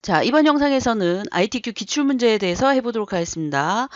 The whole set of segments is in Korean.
자, 이번 영상에서는 ITQ 기출문제에 대해서 해보도록 하겠습니다.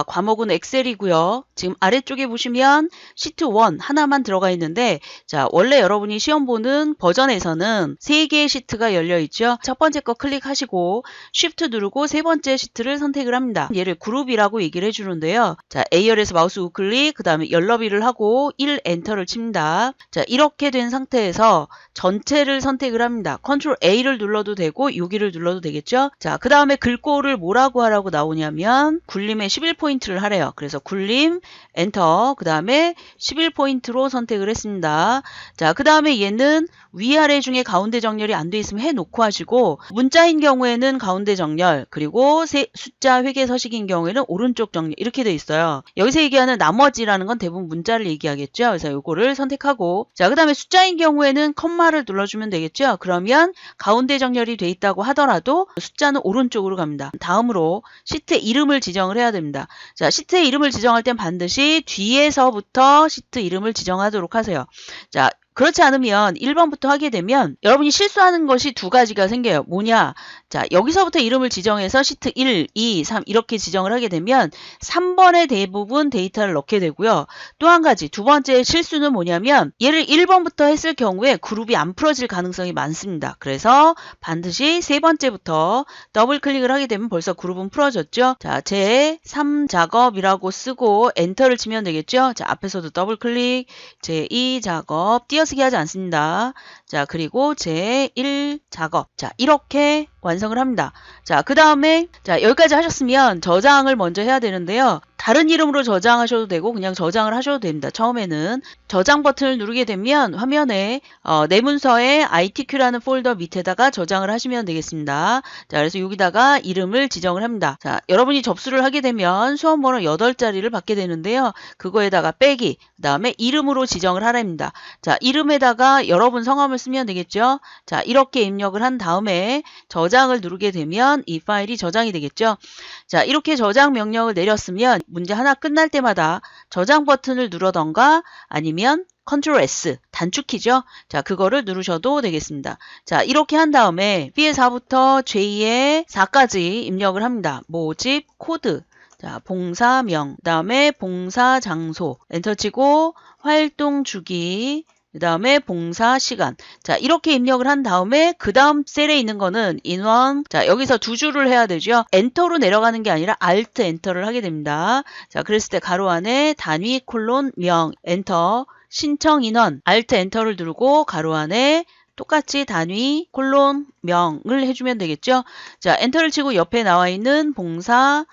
과목은 엑셀이고요. 지금 아래쪽에 보시면 시트 1 하나만 들어가 있는데, 자, 원래 여러분이 시험 보는 버전에서는 3개의 시트가 열려 있죠. 첫 번째 거 클릭하시고 Shift 누르고 세 번째 시트를 선택을 합니다. 얘를 그룹이라고 얘기를 해주는데요. 자, A열에서 마우스 우클릭, 그 다음에 열너비를 하고 1 엔터를 칩니다. 자, 이렇게 된 상태에서 전체를 선택을 합니다. 컨트롤 A를 눌러도 되고 여기를 눌러도 되겠죠. 자, 그 다음에 글꼴을 뭐라고 하라고 나오냐면 굴림에 11포인트를 하래요. 그래서 굴림 엔터, 그 다음에 11포인트로 선택을 했습니다. 자, 그 다음에 얘는 위아래 중에 가운데 정렬이 안 돼 있으면 해놓고 하시고, 문자인 경우에는 가운데 정렬, 그리고 숫자 회계 서식인 경우에는 오른쪽 정렬, 이렇게 돼 있어요. 여기서 얘기하는 나머지라는 건 대부분 문자를 얘기하겠죠. 그래서 요거를 선택하고, 자, 그 다음에 숫자인 경우에는 컴마를 눌러주면 되겠죠. 그러면 가운데 정렬이 돼 있다고 하더라도 숫자는 오른쪽으로 갑니다. 다음으로 시트 이름을 지정을 해야 됩니다. 자, 시트의 이름을 지정할 땐 반드시 뒤에서부터 시트 이름을 지정하도록 하세요. 자, 그렇지 않으면 1번부터 하게 되면 여러분이 실수하는 것이 두 가지가 생겨요. 뭐냐? 자, 여기서부터 이름을 지정해서 시트 1, 2, 3 이렇게 지정을 하게 되면 3번에 대부분 데이터를 넣게 되고요. 또 한 가지, 두 번째 실수는 뭐냐면 얘를 1번부터 했을 경우에 그룹이 안 풀어질 가능성이 많습니다. 그래서 반드시 세 번째부터 더블 클릭을 하게 되면 벌써 그룹은 풀어졌죠. 자, 제3 작업이라고 쓰고 엔터를 치면 되겠죠. 자, 앞에서도 더블 클릭, 제2 작업 띄어쓰기 하지 않습니다. 자, 그리고 제1 작업. 자, 이렇게 완성을 합니다. 자, 그 다음에 자, 여기까지 하셨으면 저장을 먼저 해야 되는데요. 다른 이름으로 저장하셔도 되고 그냥 저장을 하셔도 됩니다. 처음에는 저장 버튼을 누르게 되면 화면에 내 문서에 ITQ라는 폴더 밑에다가 저장을 하시면 되겠습니다. 자, 그래서 여기다가 이름을 지정을 합니다. 자, 여러분이 접수를 하게 되면 수험번호 8자리를 받게 되는데요. 그거에다가 빼기, 그 다음에 이름으로 지정을 하랍니다. 자, 이름에다가 여러분 성함을 쓰면 되겠죠. 자, 이렇게 입력을 한 다음에 저장을 누르게 되면 이 파일이 저장이 되겠죠. 자, 이렇게 저장 명령을 내렸으면 문제 하나 끝날 때마다 저장 버튼을 누르던가 아니면 컨트롤 S 단축키죠. 자, 그거를 누르셔도 되겠습니다. 자, 이렇게 한 다음에 B의 4부터 J의 4까지 입력을 합니다. 모집 코드, 자, 봉사명, 그 다음에 봉사 장소, 엔터 치고 활동 주기, 그 다음에 봉사 시간. 자, 이렇게 입력을 한 다음에 그 다음 셀에 있는 거는 인원. 자, 여기서 두 줄을 해야 되죠. 엔터로 내려가는 게 아니라 알트 엔터를 하게 됩니다. 자, 그랬을 때 가로 안에 단위 콜론 명 엔터, 신청 인원 알트 엔터를 누르고 가로 안에 똑같이 단위 콜론 명을 해주면 되겠죠. 자, 엔터를 치고 옆에 나와 있는 봉사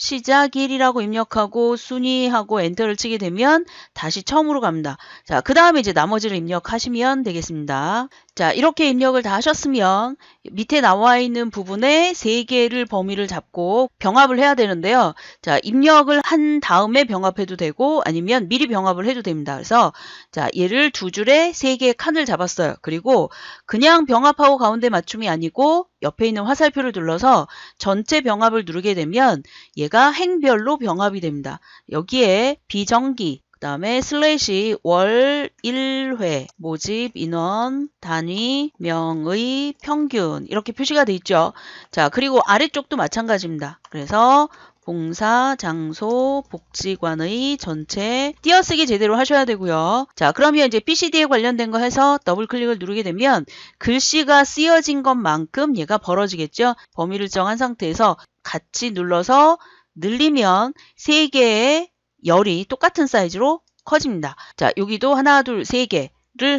시작일이라고 입력하고 순위하고 엔터를 치게 되면 다시 처음으로 갑니다. 자, 그 다음에 이제 나머지를 입력하시면 되겠습니다. 자, 이렇게 입력을 다 하셨으면 밑에 나와 있는 부분에 3개를 범위를 잡고 병합을 해야 되는데요. 자, 입력을 한 다음에 병합해도 되고 아니면 미리 병합을 해도 됩니다. 그래서 자, 얘를 두 줄에 3개의 칸을 잡았어요. 그리고 그냥 병합하고 가운데 맞춤이 아니고 옆에 있는 화살표를 눌러서 전체 병합을 누르게 되면 얘가 행별로 병합이 됩니다. 여기에 비정기, 그 다음에 슬래시 월 1회, 모집 인원, 단위, 명의, 평균 이렇게 표시가 돼 있죠. 자, 그리고 아래쪽도 마찬가지입니다. 그래서 봉사, 장소, 복지관의 전체 띄어쓰기 제대로 하셔야 되고요. 자, 그러면 이제 PCD에 관련된 거 해서 더블 클릭을 누르게 되면 글씨가 쓰여진 것만큼 얘가 벌어지겠죠. 범위를 정한 상태에서 같이 눌러서 늘리면 3개의 열이 똑같은 사이즈로 커집니다. 자, 여기도 하나, 둘, 3개를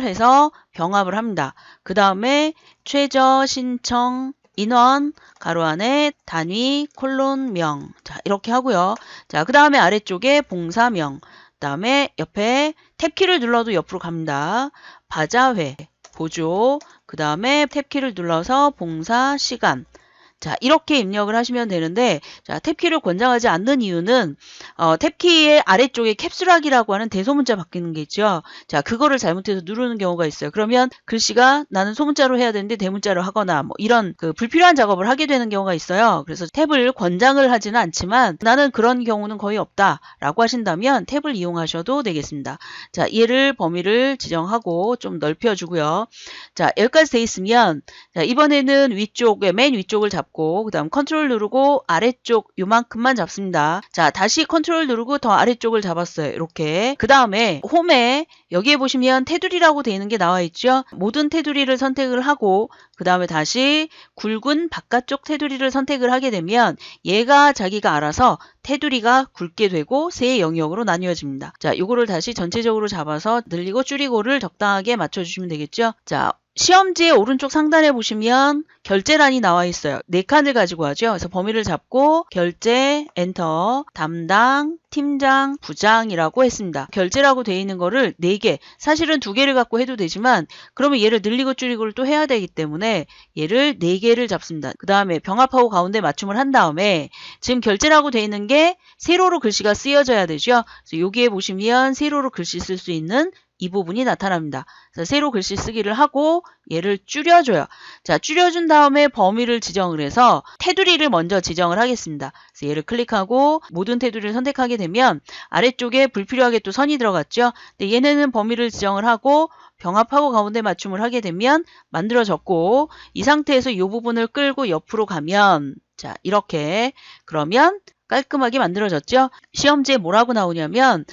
해서 병합을 합니다. 그 다음에 최저 신청 인원 가로 안에 단위 콜론 명. 자, 이렇게 하고요. 자, 그 다음에 아래쪽에 봉사명. 그 다음에 옆에 탭키를 눌러도 옆으로 갑니다. 바자회, 보조. 그 다음에 탭키를 눌러서 봉사 시간. 자, 이렇게 입력을 하시면 되는데, 자, 탭키를 권장하지 않는 이유는, 탭키의 아래쪽에 캡슐하기라고 하는 대소문자 바뀌는 게 있죠. 자, 그거를 잘못해서 누르는 경우가 있어요. 그러면 글씨가 나는 소문자로 해야 되는데 대문자로 하거나, 뭐, 이런 불필요한 작업을 하게 되는 경우가 있어요. 그래서 탭을 권장을 하지는 않지만, 나는 그런 경우는 거의 없다라고 하신다면 탭을 이용하셔도 되겠습니다. 자, 얘를 범위를 지정하고 좀 넓혀주고요. 자, 여기까지 돼 있으면, 자, 이번에는 위쪽에, 맨 위쪽을 잡고, 그 다음 컨트롤 누르고 아래쪽 요만큼만 잡습니다. 자, 다시 컨트롤 누르고 더 아래쪽을 잡았어요. 이렇게. 그 다음에 홈에 여기에 보시면 테두리라고 되어 있는 게 나와 있죠. 모든 테두리를 선택을 하고 그 다음에 다시 굵은 바깥쪽 테두리를 선택을 하게 되면 얘가 자기가 알아서 테두리가 굵게 되고 세 영역으로 나뉘어집니다. 자, 요거를 다시 전체적으로 잡아서 늘리고 줄이고를 적당하게 맞춰주시면 되겠죠. 자, 시험지의 오른쪽 상단에 보시면 결제란이 나와 있어요. 4칸을 가지고 하죠. 그래서 범위를 잡고 결제, 엔터, 담당, 팀장, 부장이라고 했습니다. 결제라고 되어 있는 거를 4개, 사실은 2개를 갖고 해도 되지만 그러면 얘를 늘리고 줄이고를 또 해야 되기 때문에 얘를 4개를 잡습니다. 그 다음에 병합하고 가운데 맞춤을 한 다음에 지금 결제라고 되어 있는 게 세로로 글씨가 쓰여져야 되죠. 그래서 여기에 보시면 세로로 글씨 쓸 수 있는 이 부분이 나타납니다. 그래서 세로 글씨 쓰기를 하고 얘를 줄여줘요. 자, 줄여준 다음에 범위를 지정을 해서 테두리를 먼저 지정을 하겠습니다. 그래서 얘를 클릭하고 모든 테두리를 선택하게 되면 아래쪽에 불필요하게 또 선이 들어갔죠. 근데 얘네는 범위를 지정을 하고 병합하고 가운데 맞춤을 하게 되면 만들어졌고 이 상태에서 이 부분을 끌고 옆으로 가면 자, 이렇게 그러면 깔끔하게 만들어졌죠. 시험지에 뭐라고 나오냐면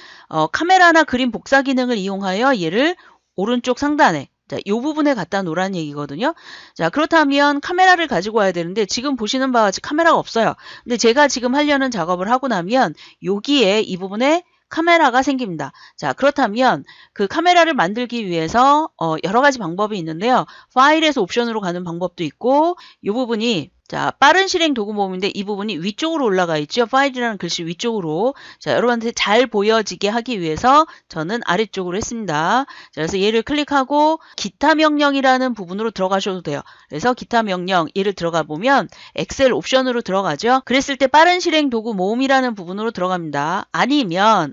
카메라나 그림 복사 기능을 이용하여 얘를 오른쪽 상단에 자, 이 부분에 갖다 놓으라는 얘기거든요. 자, 그렇다면 카메라를 가지고 와야 되는데 지금 보시는 바와 같이 카메라가 없어요. 근데 제가 지금 하려는 작업을 하고 나면 여기에 이 부분에 카메라가 생깁니다. 자, 그렇다면 그 카메라를 만들기 위해서 여러 가지 방법이 있는데요. 파일에서 옵션으로 가는 방법도 있고 이 부분이 자, 빠른 실행 도구 모음인데 이 부분이 위쪽으로 올라가 있죠. 파일이라는 글씨 위쪽으로. 자, 여러분한테 잘 보여지게 하기 위해서 저는 아래쪽으로 했습니다. 자, 그래서 얘를 클릭하고 기타 명령이라는 부분으로 들어가셔도 돼요. 그래서 기타 명령 얘를 들어가 보면 엑셀 옵션으로 들어가죠. 그랬을 때 빠른 실행 도구 모음이라는 부분으로 들어갑니다. 아니면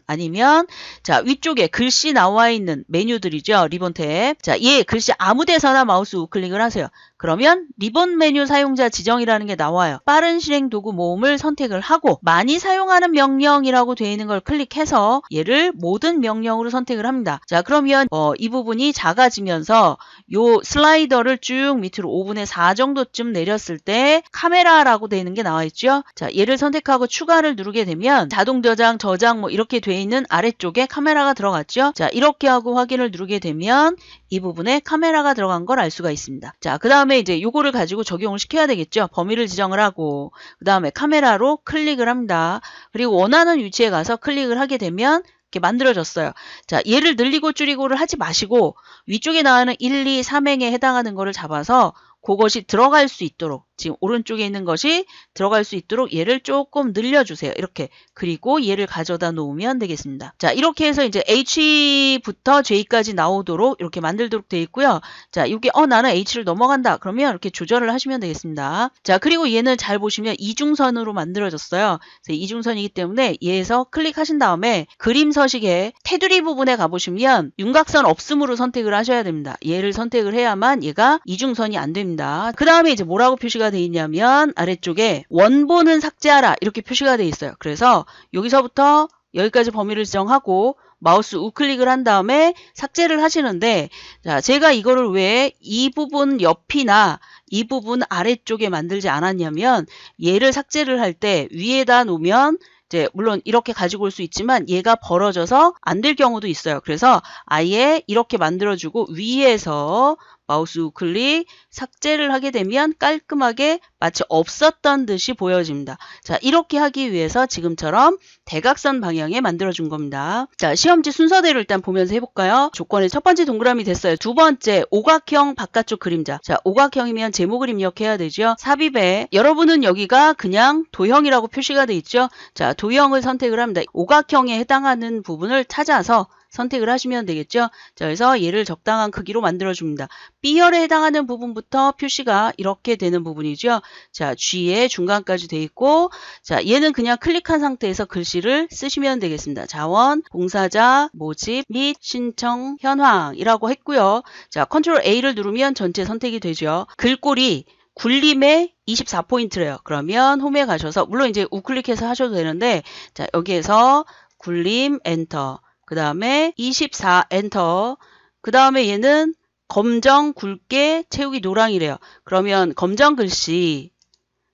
자, 위쪽에 글씨 나와 있는 메뉴들이죠. 리본 탭. 자, 얘 글씨 아무 데서나 마우스 우클릭을 하세요. 그러면 리본 메뉴 사용자 지정이라는 게 나와요. 빠른 실행 도구 모음을 선택을 하고 많이 사용하는 명령이라고 되어 있는 걸 클릭해서 얘를 모든 명령으로 선택을 합니다. 자, 그러면 이 부분이 작아지면서 요 슬라이더를 쭉 밑으로 5분의 4 정도쯤 내렸을 때 카메라라고 되어 있는 게 나와 있죠. 자, 얘를 선택하고 추가를 누르게 되면 자동 저장 뭐 이렇게 되어 있는 아래쪽에 카메라가 들어갔죠. 자, 이렇게 하고 확인을 누르게 되면 이 부분에 카메라가 들어간 걸 알 수가 있습니다. 자, 그 다음에 이제 요거를 가지고 적용을 시켜야 되겠죠. 범위를 지정을 하고 그 다음에 카메라로 클릭을 합니다. 그리고 원하는 위치에 가서 클릭을 하게 되면 이렇게 만들어졌어요. 자, 얘를 늘리고 줄이고를 하지 마시고 위쪽에 나오는 1, 2, 3행에 해당하는 거를 잡아서 그것이 들어갈 수 있도록 지금 오른쪽에 있는 것이 들어갈 수 있도록 얘를 조금 늘려주세요. 이렇게. 그리고 얘를 가져다 놓으면 되겠습니다. 자, 이렇게 해서 이제 H부터 J까지 나오도록 이렇게 만들도록 되어 있고요. 자, 이게 나는 H를 넘어간다. 그러면 이렇게 조절을 하시면 되겠습니다. 자, 그리고 얘는 잘 보시면 이중선으로 만들어졌어요. 그래서 이중선이기 때문에 얘에서 클릭하신 다음에 그림 서식에 테두리 부분에 가보시면 윤곽선 없음으로 선택을 하셔야 됩니다. 얘를 선택을 해야만 얘가 이중선이 안 됩니다. 그 다음에 이제 뭐라고 표시가 되어 있냐면 아래쪽에 원본은 삭제하라 이렇게 표시가 되어 있어요. 그래서 여기서부터 여기까지 범위를 지정하고 마우스 우클릭을 한 다음에 삭제를 하시는데 자, 제가 이거를 왜 이 부분 옆이나 이 부분 아래쪽에 만들지 않았냐면 얘를 삭제를 할 때 위에다 놓으면 이제 물론 이렇게 가지고 올 수 있지만 얘가 벌어져서 안 될 경우도 있어요. 그래서 아예 이렇게 만들어주고 위에서 마우스 우클릭 삭제를 하게 되면 깔끔하게 마치 없었던 듯이 보여집니다. 자, 이렇게 하기 위해서 지금처럼 대각선 방향에 만들어준 겁니다. 자, 시험지 순서대로 일단 보면서 해볼까요? 조건의 첫 번째 동그라미 됐어요. 두 번째 오각형 바깥쪽 그림자. 자, 오각형이면 제목을 입력해야 되죠. 삽입에 여러분은 여기가 그냥 도형이라고 표시가 돼 있죠. 자, 도형을 선택을 합니다. 오각형에 해당하는 부분을 찾아서 선택을 하시면 되겠죠. 자, 그래서 얘를 적당한 크기로 만들어줍니다. B열에 해당하는 부분부터 표시가 이렇게 되는 부분이죠. 자, G의 중간까지 돼 있고, 자, 얘는 그냥 클릭한 상태에서 글씨를 쓰시면 되겠습니다. 자원, 봉사자, 모집 및 신청 현황이라고 했고요. 자, 컨트롤 A를 누르면 전체 선택이 되죠. 글꼴이 굴림에 24포인트래요. 그러면 홈에 가셔서, 물론 이제 우클릭해서 하셔도 되는데, 자, 여기에서 굴림 엔터, 그 다음에 24 엔터, 그 다음에 얘는 검정 굵게 채우기 노랑이래요. 그러면 검정 글씨,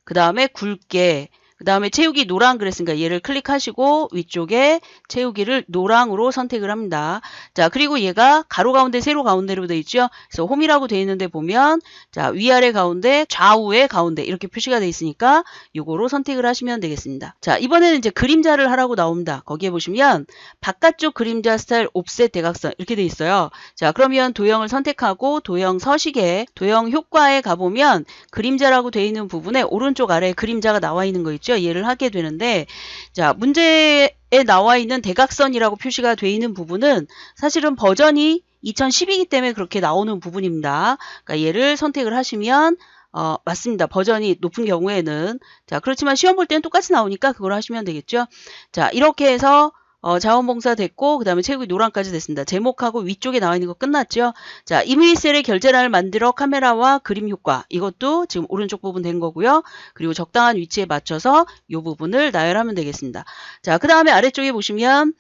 그 다음에 굵게, 그 다음에 채우기 노랑 그랬으니까 얘를 클릭하시고 위쪽에 채우기를 노랑으로 선택을 합니다. 자, 그리고 얘가 가로 가운데 세로 가운데로 되어 있죠. 그래서 홈이라고 되어 있는데 보면, 자, 위아래 가운데 좌우에 가운데 이렇게 표시가 되어 있으니까 요거로 선택을 하시면 되겠습니다. 자, 이번에는 이제 그림자를 하라고 나옵니다. 거기에 보시면 바깥쪽 그림자 스타일 옵셋 대각선 이렇게 되어 있어요. 자, 그러면 도형을 선택하고 도형 서식에 도형 효과에 가보면 그림자라고 되어 있는 부분에 오른쪽 아래에 그림자가 나와 있는 거 있죠. 얘를 하게 되는데, 자, 문제에 나와 있는 대각선이라고 표시가 되어 있는 부분은 사실은 버전이 2010이기 때문에 그렇게 나오는 부분입니다. 그러니까 얘를 선택을 하시면 맞습니다. 버전이 높은 경우에는. 자, 그렇지만 시험 볼 때는 똑같이 나오니까 그걸 하시면 되겠죠. 자, 이렇게 해서 자원봉사 됐고, 그 다음에 채우기 노랑까지 됐습니다. 제목하고 위쪽에 나와 있는 거 끝났죠. 자, 임의 셀의 결제란을 만들어 카메라와 그림 효과. 이것도 지금 오른쪽 부분 된 거고요. 그리고 적당한 위치에 맞춰서 이 부분을 나열하면 되겠습니다. 자, 그 다음에 아래쪽에 보시면,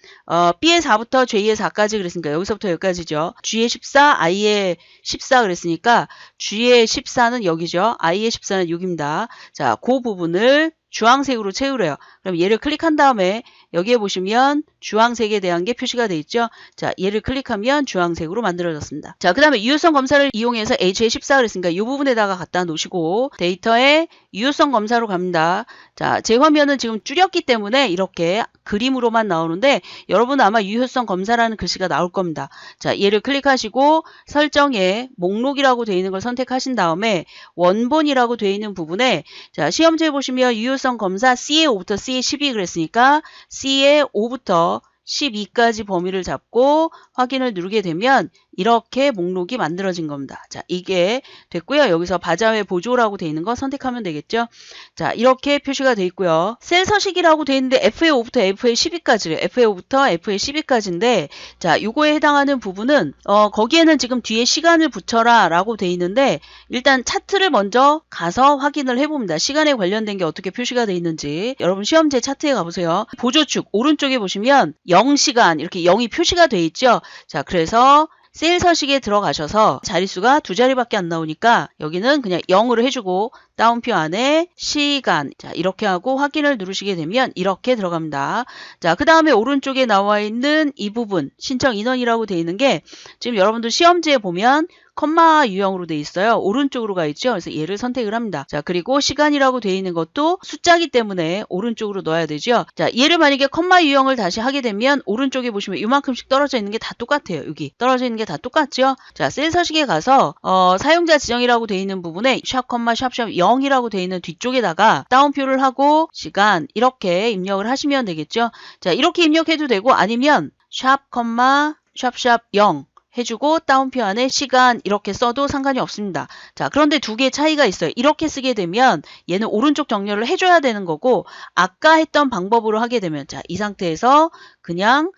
B의 4부터 J의 4까지 그랬으니까 여기서부터 여기까지죠. G의 14, I의 14 그랬으니까 G의 14는 여기죠. I의 14는 여기입니다. 자, 그 부분을 주황색으로 채우래요. 그럼 얘를 클릭한 다음에 여기에 보시면 주황색에 대한 게 표시가 되어 있죠. 자, 얘를 클릭하면 주황색으로 만들어졌습니다. 자, 그 다음에 유효성 검사를 이용해서 H에 14 그랬으니까 이 부분에다가 갖다 놓으시고 데이터에 유효성 검사로 갑니다. 자, 제 화면은 지금 줄였기 때문에 이렇게 그림으로만 나오는데 여러분은 아마 유효성 검사라는 글씨가 나올 겁니다. 자, 얘를 클릭하시고 설정에 목록이라고 되어 있는 걸 선택하신 다음에 원본이라고 되어 있는 부분에, 자, 시험지에 보시면 유효성 검사 C의 5부터 C의 12 그랬으니까 C의 5부터 12까지 범위를 잡고 확인을 누르게 되면 이렇게 목록이 만들어진 겁니다. 자, 이게 됐고요. 여기서 바자회 보조라고 되어 있는 거 선택하면 되겠죠. 자, 이렇게 표시가 되어 있고요. 셀 서식이라고 되어 있는데 FA 5부터 FA 12까지래요. FA 5부터 FA 12까지인데, 자, 요거에 해당하는 부분은 거기에는 지금 뒤에 시간을 붙여라 라고 되어 있는데, 일단 차트를 먼저 가서 확인을 해봅니다. 시간에 관련된 게 어떻게 표시가 되어 있는지. 여러분 시험지 차트에 가보세요. 보조축 오른쪽에 보시면 0시간 이렇게 0이 표시가 되어 있죠. 자, 그래서 셀 서식에 들어가셔서 자릿수가 두 자리밖에 안 나오니까 여기는 그냥 0으로 해주고 다운표 안에 시간, 자, 이렇게 하고 확인을 누르시게 되면 이렇게 들어갑니다. 자, 그 다음에 오른쪽에 나와 있는 이 부분 신청 인원이라고 되어 있는 게 지금 여러분들 시험지에 보면 컴마 유형으로 되어 있어요. 오른쪽으로 가 있죠. 그래서 얘를 선택을 합니다. 자, 그리고 시간이라고 되어 있는 것도 숫자기 때문에 오른쪽으로 넣어야 되죠. 자, 얘를 만약에 컴마 유형을 다시 하게 되면 오른쪽에 보시면 이만큼씩 떨어져 있는 게 다 똑같아요. 여기 떨어져 있는 게 다 똑같죠. 자, 셀 서식에 가서 사용자 지정이라고 되어 있는 부분에 샵 컴마 샵샵 0이라고 되어 있는 뒤쪽에다가 다운표를 하고 시간 이렇게 입력을 하시면 되겠죠. 자, 이렇게 입력해도 되고 아니면 샵 컴마 샵샵 0 해주고 다운표 안에 시간 이렇게 써도 상관이 없습니다. 자, 그런데 두 개의 차이가 있어요. 이렇게 쓰게 되면 얘는 오른쪽 정렬을 해줘야 되는 거고, 아까 했던 방법으로 하게 되면, 자, 이 상태에서 그냥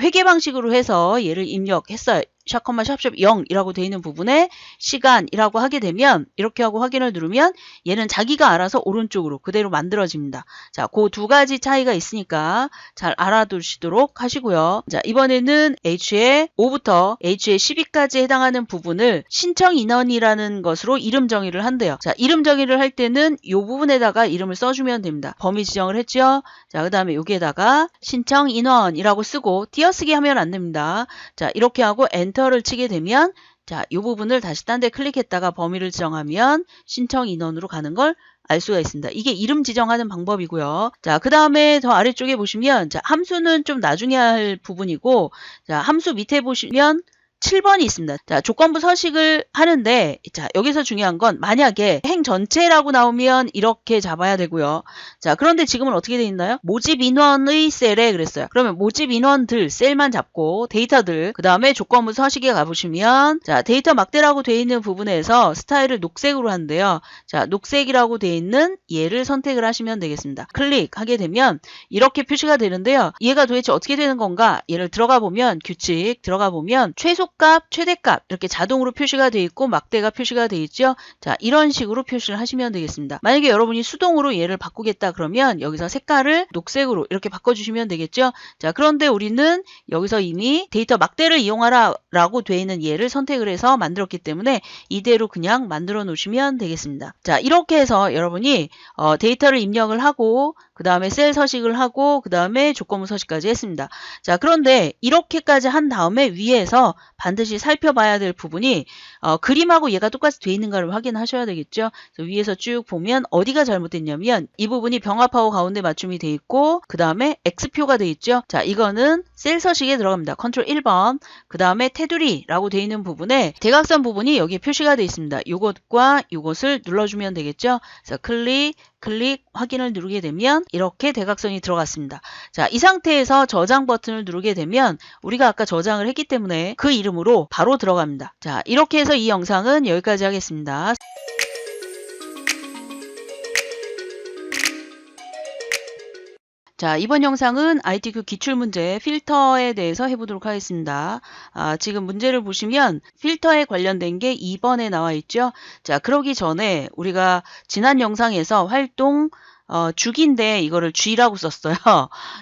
회계 방식으로 해서 얘를 입력했어요. 샵, 샵샵 0이라고 되어 있는 부분에 시간이라고 하게 되면 이렇게 하고 확인을 누르면 얘는 자기가 알아서 오른쪽으로 그대로 만들어집니다. 자, 그 두 가지 차이가 있으니까 잘 알아두시도록 하시고요. 자, 이번에는 H의 5부터 H의 12까지 해당하는 부분을 신청 인원이라는 것으로 이름 정의를 한대요. 자, 이름 정의를 할 때는 이 부분에다가 이름을 써주면 됩니다. 범위 지정을 했죠. 자, 그 다음에 여기에다가 신청 인원이라고 쓰고 띄어쓰기 하면 안 됩니다. 자, 이렇게 하고 엔터를 치게 되면, 자, 이 부분을 다시 딴 데 클릭했다가 범위를 지정하면 신청 인원으로 가는 걸 알 수가 있습니다. 이게 이름 지정하는 방법이고요. 자, 그 다음에 더 아래쪽에 보시면, 자, 함수는 좀 나중에 할 부분이고, 자, 함수 밑에 보시면 7번이 있습니다. 자, 조건부 서식을 하는데, 자, 여기서 중요한 건 만약에 행 전체라고 나오면 이렇게 잡아야 되고요. 자, 그런데 지금은 어떻게 돼 있나요? 모집 인원의 셀에 그랬어요. 그러면 모집 인원들 셀만 잡고 데이터들, 그 다음에 조건부 서식에 가보시면, 자, 데이터 막대라고 돼 있는 부분에서 스타일을 녹색으로 하는데요. 자, 녹색이라고 돼 있는 얘를 선택을 하시면 되겠습니다. 클릭하게 되면 이렇게 표시가 되는데요. 얘가 도대체 어떻게 되는 건가? 얘를 들어가 보면, 규칙 들어가 보면 최소값, 최대값 이렇게 자동으로 표시가 돼 있고 막대가 표시가 돼 있죠. 자, 이런 식으로 표시를 하시면 되겠습니다. 만약에 여러분이 수동으로 얘를 바꾸겠다 그러면 여기서 색깔을 녹색으로 이렇게 바꿔주시면 되겠죠. 자, 그런데 우리는 여기서 이미 데이터 막대를 이용하라 라고 돼 있는 얘를 선택을 해서 만들었기 때문에 이대로 그냥 만들어 놓으시면 되겠습니다. 자, 이렇게 해서 여러분이 데이터를 입력을 하고 그 다음에 셀 서식을 하고 그 다음에 조건부 서식까지 했습니다. 자, 그런데 이렇게까지 한 다음에 위에서 반드시 살펴봐야 될 부분이 그림하고 얘가 똑같이 돼 있는가를 확인하셔야 되겠죠. 그래서 위에서 쭉 보면 어디가 잘못됐냐면 이 부분이 병합하고 가운데 맞춤이 돼 있고 그 다음에 X표가 돼 있죠. 자, 이거는 셀 서식에 들어갑니다. 컨트롤 1번 그 다음에 테두리라고 돼 있는 부분에 대각선 부분이 여기에 표시가 돼 있습니다. 요것과 요것을 눌러주면 되겠죠. 그래서 클릭 확인을 누르게 되면 이렇게 대각선이 들어갔습니다. 자, 이 상태에서 저장 버튼을 누르게 되면 우리가 아까 저장을 했기 때문에 그 이름으로 바로 들어갑니다. 자, 이렇게 해서 이 영상은 여기까지 하겠습니다. 자, 이번 영상은 ITQ 기출문제 필터에 대해서 해보도록 하겠습니다. 지금 문제를 보시면 필터에 관련된 게 2번에 나와 있죠. 자, 그러기 전에 우리가 지난 영상에서 활동 죽인데 이거를 G라고 썼어요.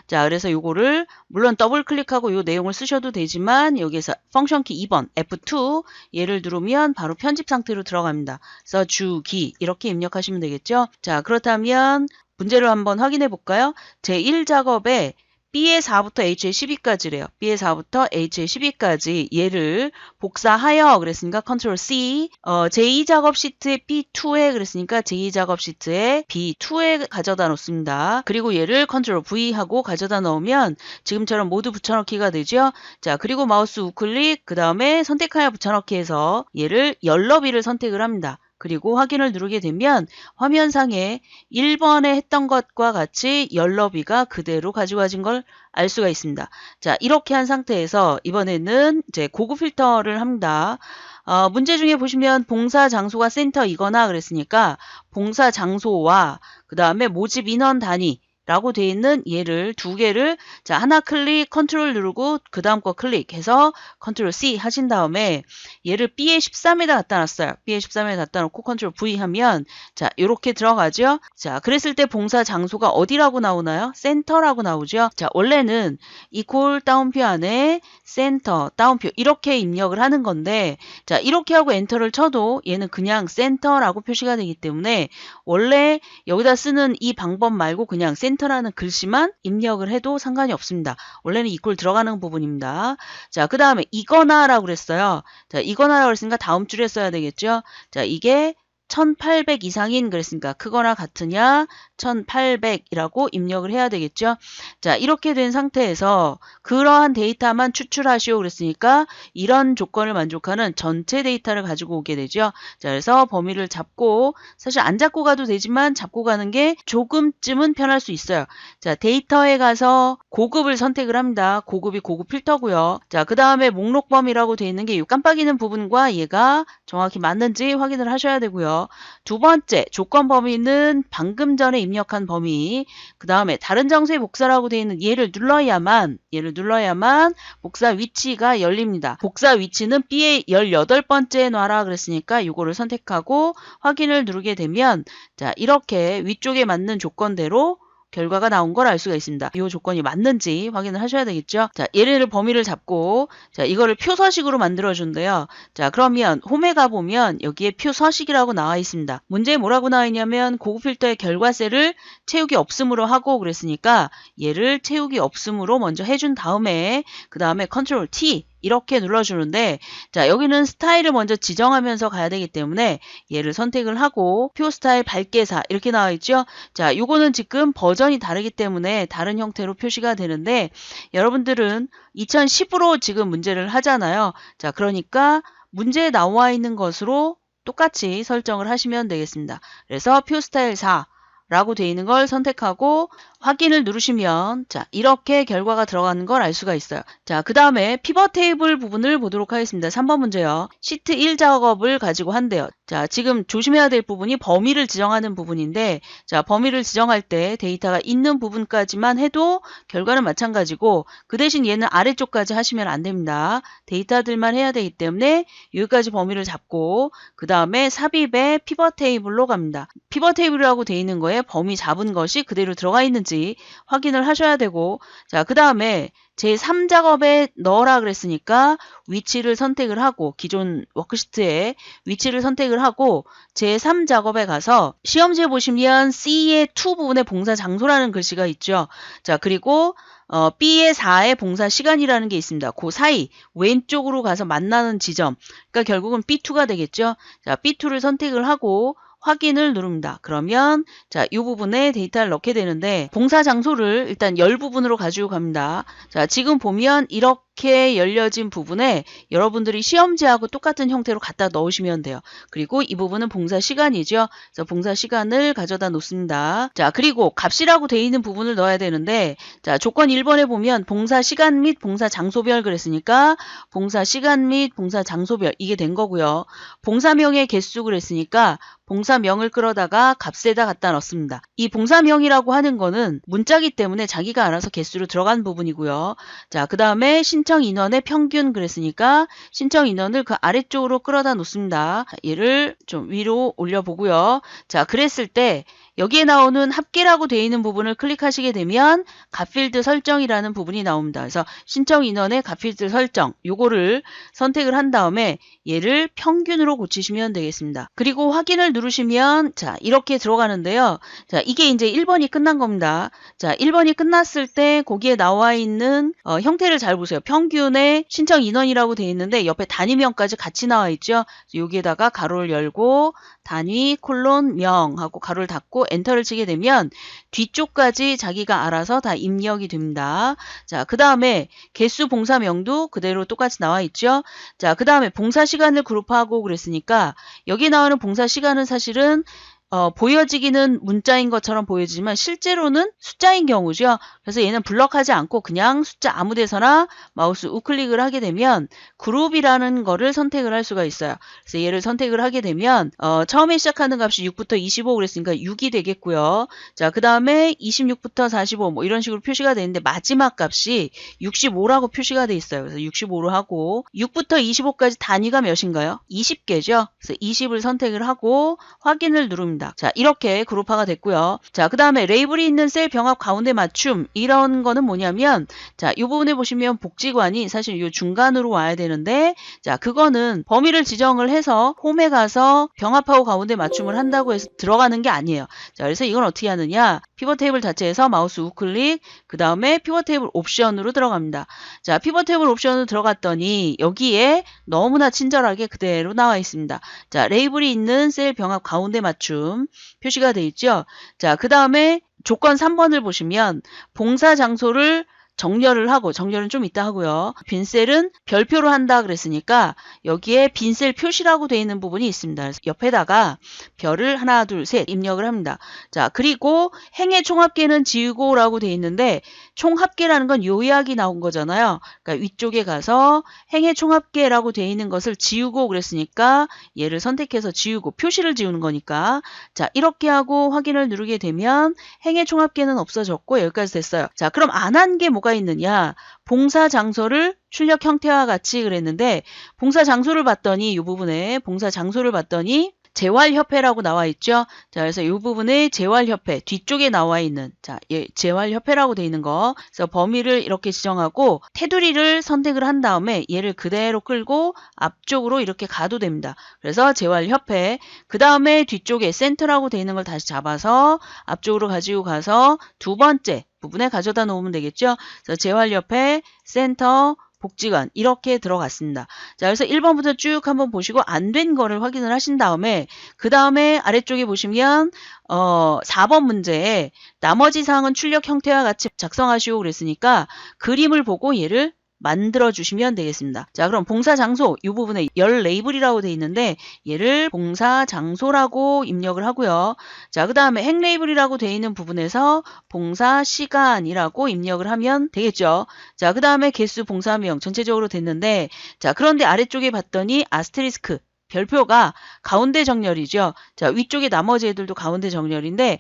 자, 그래서 요거를 물론 더블 클릭하고 요 내용을 쓰셔도 되지만 여기에서 펑션키 2번 F2 얘를 누르면 바로 편집 상태로 들어갑니다. 그래서 주기 이렇게 입력하시면 되겠죠. 자, 그렇다면 문제를 한번 확인해 볼까요? 제1작업에 B의 4부터 H의 12까지래요. B의 4부터 H의 12까지 얘를 복사하여 그랬으니까 컨트롤 C 제2작업 시트에 B2에 그랬으니까 제2작업 시트에 B2에 가져다 놓습니다. 그리고 얘를 컨트롤 V 하고 가져다 넣으면 지금처럼 모두 붙여넣기가 되죠. 자, 그리고 마우스 우클릭 그 다음에 선택하여 붙여넣기 해서 얘를 열너비를 선택을 합니다. 그리고 확인을 누르게 되면 화면상에 1번에 했던 것과 같이 열너비가 그대로 가져가진 걸 알 수가 있습니다. 자, 이렇게 한 상태에서 이번에는 이제 고급 필터를 합니다. 문제 중에 보시면 봉사 장소가 센터이거나 그랬으니까 봉사 장소와 그 다음에 모집 인원 단위 라고 되어 있는 얘를 두 개를 자, 하나 클릭 컨트롤 누르고 그 다음 거 클릭해서 컨트롤 C 하신 다음에 얘를 B의 13에다 갖다 놨어요. B의 13에다 갖다 놓고 컨트롤 V 하면 자, 요렇게 들어가죠. 자, 그랬을 때 봉사 장소가 어디라고 나오나요? 센터라고 나오죠. 자, 원래는 이퀄 따옴표 안에 센터 따옴표 이렇게 입력을 하는 건데 자, 이렇게 하고 엔터를 쳐도 얘는 그냥 센터라고 표시가 되기 때문에 원래 여기다 쓰는 이 방법 말고 그냥 센터라는 글씨만 입력을 해도 상관이 없습니다. 원래는 이퀄 들어가는 부분입니다. 자, 그 다음에 이거나라고 그랬어요. 자, 이거나라고 그랬으니까 다음 줄에 써야 되겠죠. 자, 이게 1800 이상인 그랬으니까 크거나 같으냐 1800이라고 입력을 해야 되겠죠. 자, 이렇게 된 상태에서 그러한 데이터만 추출하시오 그랬으니까 이런 조건을 만족하는 전체 데이터를 가지고 오게 되죠. 자, 그래서 범위를 잡고 사실 안 잡고 가도 되지만 잡고 가는 게 조금쯤은 편할 수 있어요. 자, 데이터에 가서 고급을 선택을 합니다. 고급이 고급 필터고요. 자, 그 다음에 목록 범위라고 되어 있는 게 이 깜빡이는 부분과 얘가 정확히 맞는지 확인을 하셔야 되고요. 두 번째 조건 범위는 방금 전에 입력한 범위 그 다음에 다른 장소에 복사라고 되어 있는 얘를 눌러야만 복사 위치가 열립니다. 복사 위치는 B의 18번째에 놔라 그랬으니까 이거를 선택하고 확인을 누르게 되면 자, 이렇게 위쪽에 맞는 조건대로 결과가 나온 걸 알 수가 있습니다. 이 조건이 맞는지 확인을 하셔야 되겠죠. 자, 얘를 범위를 잡고 자, 이거를 표서식으로 만들어 준대요. 자, 그러면 홈에 가보면 여기에 표서식이라고 나와 있습니다. 문제에 뭐라고 나와 있냐면 고급 필터의 결과셀을 채우기 없음으로 하고 그랬으니까 얘를 채우기 없음으로 먼저 해준 다음에 그 다음에 컨트롤 T 이렇게 눌러주는데 자 여기는 스타일을 먼저 지정하면서 가야 되기 때문에 얘를 선택을 하고 표 스타일 밝게사 이렇게 나와 있죠. 자 요거는 지금 버전이 다르기 때문에 다른 형태로 표시가 되는데 여러분들은 2010으로 지금 문제를 하잖아요. 자 그러니까 문제에 나와 있는 것으로 똑같이 설정을 하시면 되겠습니다. 그래서 표 스타일 4 라고 되어 있는 걸 선택하고 확인을 누르시면 자 이렇게 결과가 들어가는 걸 알 수가 있어요. 자 그 다음에 피벗 테이블 부분을 보도록 하겠습니다. 3번 문제요. 시트 1 작업을 가지고 한대요. 자 지금 조심해야 될 부분이 범위를 지정하는 부분인데 자 범위를 지정할 때 데이터가 있는 부분까지만 해도 결과는 마찬가지고 그 대신 얘는 아래쪽까지 하시면 안 됩니다. 데이터들만 해야 되기 때문에 여기까지 범위를 잡고 그 다음에 삽입에 피벗 테이블로 갑니다. 피벗 테이블이라고 되어 있는 거에 범위 잡은 것이 그대로 들어가 있는지 확인을 하셔야 되고 자 그 다음에 제3작업에 넣어라 그랬으니까 위치를 선택을 하고 기존 워크시트에 위치를 선택을 하고 제3작업에 가서 시험지에 보시면 C의 2 부분에 봉사 장소라는 글씨가 있죠. 자 그리고 B의 4의 봉사 시간이라는 게 있습니다. 그 사이 왼쪽으로 가서 만나는 지점 그러니까 결국은 B2가 되겠죠. 자 B2를 선택을 하고 확인을 누릅니다. 그러면 자, 이 부분에 데이터를 넣게 되는데 봉사 장소를 일단 열 부분으로 가지고 갑니다. 자, 지금 보면 이렇게 열려진 부분에 여러분들이 시험지하고 똑같은 형태로 갖다 넣으시면 돼요. 그리고 이 부분은 봉사 시간이죠. 그래서 봉사 시간을 가져다 놓습니다. 자, 그리고 값이라고 되어 있는 부분을 넣어야 되는데 자, 조건 1번에 보면 봉사 시간 및 봉사 장소별 그랬으니까 봉사 시간 및 봉사 장소별 이게 된 거고요. 봉사명의 개수 그랬으니까 봉사명을 끌어다가 값에다 갖다 넣습니다. 이 봉사명이라고 하는 거는 문자기 때문에 자기가 알아서 개수로 들어간 부분이고요. 자, 그 다음에 신청 인원의 평균 그랬으니까 신청 인원을 그 아래쪽으로 끌어다 놓습니다. 얘를 좀 위로 올려보고요. 자, 그랬을 때 여기에 나오는 합계라고 되어 있는 부분을 클릭하시게 되면 값필드 설정이라는 부분이 나옵니다. 그래서 신청 인원의 값필드 설정 요거를 선택을 한 다음에 얘를 평균으로 고치시면 되겠습니다. 그리고 확인을 누르시면 자 이렇게 들어가는데요. 자 이게 이제 1번이 끝난 겁니다. 자 1번이 끝났을 때 거기에 나와 있는 형태를 잘 보세요. 평균의 신청 인원이라고 되어 있는데 옆에 단위명까지 같이 나와 있죠. 여기에다가 가로를 열고 단위 콜론 명 하고 가로를 닫고 엔터를 치게 되면 뒤쪽까지 자기가 알아서 다 입력이 됩니다. 자, 그 다음에 개수 봉사명도 그대로 똑같이 나와 있죠. 자, 그 다음에 봉사 시간을 그룹하고 그랬으니까 여기 나오는 봉사 시간은 사실은 보여지기는 문자인 것처럼 보여지지만 실제로는 숫자인 경우죠. 그래서 얘는 블럭하지 않고 그냥 숫자 아무 데서나 마우스 우클릭을 하게 되면 그룹이라는 거를 선택을 할 수가 있어요. 그래서 얘를 선택을 하게 되면 처음에 시작하는 값이 6부터 25 그랬으니까 6이 되겠고요. 자, 그 다음에 26부터 45 뭐 이런 식으로 표시가 되는데 마지막 값이 65라고 표시가 돼 있어요. 그래서 65로 하고 6부터 25까지 단위가 몇인가요? 20개죠. 그래서 20을 선택을 하고 확인을 누릅니다. 자, 이렇게 그룹화가 됐고요. 자, 그 다음에 레이블이 있는 셀 병합 가운데 맞춤 이런 거는 뭐냐면 자, 이 부분에 보시면 복지관이 사실 이 중간으로 와야 되는데 자, 그거는 범위를 지정을 해서 홈에 가서 병합하고 가운데 맞춤을 한다고 해서 들어가는 게 아니에요. 자, 그래서 이건 어떻게 하느냐? 피벗 테이블 자체에서 마우스 우클릭 그 다음에 피벗 테이블 옵션으로 들어갑니다. 자, 피벗 테이블 옵션으로 들어갔더니 여기에 너무나 친절하게 그대로 나와 있습니다. 자, 레이블이 있는 셀 병합 가운데 맞춤 표시가 되어 있죠. 자, 그 다음에 조건 3번을 보시면 봉사 장소를 정렬을 하고 정렬은 좀 이따 하고요. 빈셀은 별표로 한다 그랬으니까 여기에 빈셀 표시라고 되어 있는 부분이 있습니다. 그래서 옆에다가 별을 하나 둘 셋 입력을 합니다. 자, 그리고 행의 총합계는 지우고라고 되어 있는데 총합계라는 건 요약이 나온 거잖아요. 그러니까 위쪽에 가서 행의 총합계라고 되어 있는 것을 지우고 그랬으니까 얘를 선택해서 지우고 표시를 지우는 거니까 자, 이렇게 하고 확인을 누르게 되면 행의 총합계는 없어졌고 여기까지 됐어요. 자, 그럼 안 한 게 뭐가 있느냐? 봉사 장소를 출력 형태와 같이 그랬는데 봉사 장소를 봤더니 이 부분에 봉사 장소를 봤더니 재활협회라고 나와 있죠. 자, 그래서 이 부분에 재활협회 뒤쪽에 나와 있는 자, 재활협회라고 되어 있는 거. 그래서 범위를 이렇게 지정하고 테두리를 선택을 한 다음에 얘를 그대로 끌고 앞쪽으로 이렇게 가도 됩니다. 그래서 재활협회 그 다음에 뒤쪽에 센터라고 되어 있는 걸 다시 잡아서 앞쪽으로 가지고 가서 두 번째 부분에 가져다 놓으면 되겠죠. 그래서 재활협회 센터 복지관 이렇게 들어갔습니다. 자, 그래서 1번부터 쭉 한번 보시고 안 된 거를 확인을 하신 다음에 그 다음에 아래쪽에 보시면 4번 문제에 나머지 사항은 출력 형태와 같이 작성하시오 그랬으니까 그림을 보고 얘를 만들어 주시면 되겠습니다. 자, 그럼 봉사 장소 이 부분에 열 레이블이라고 되어 있는데 얘를 봉사 장소라고 입력을 하고요. 자, 그 다음에 행 레이블이라고 되어 있는 부분에서 봉사 시간이라고 입력을 하면 되겠죠. 자, 그 다음에 개수 봉사명 전체적으로 됐는데 자, 그런데 아래쪽에 봤더니 아스테리스크 별표가 가운데 정렬이죠. 자, 위쪽에 나머지 애들도 가운데 정렬인데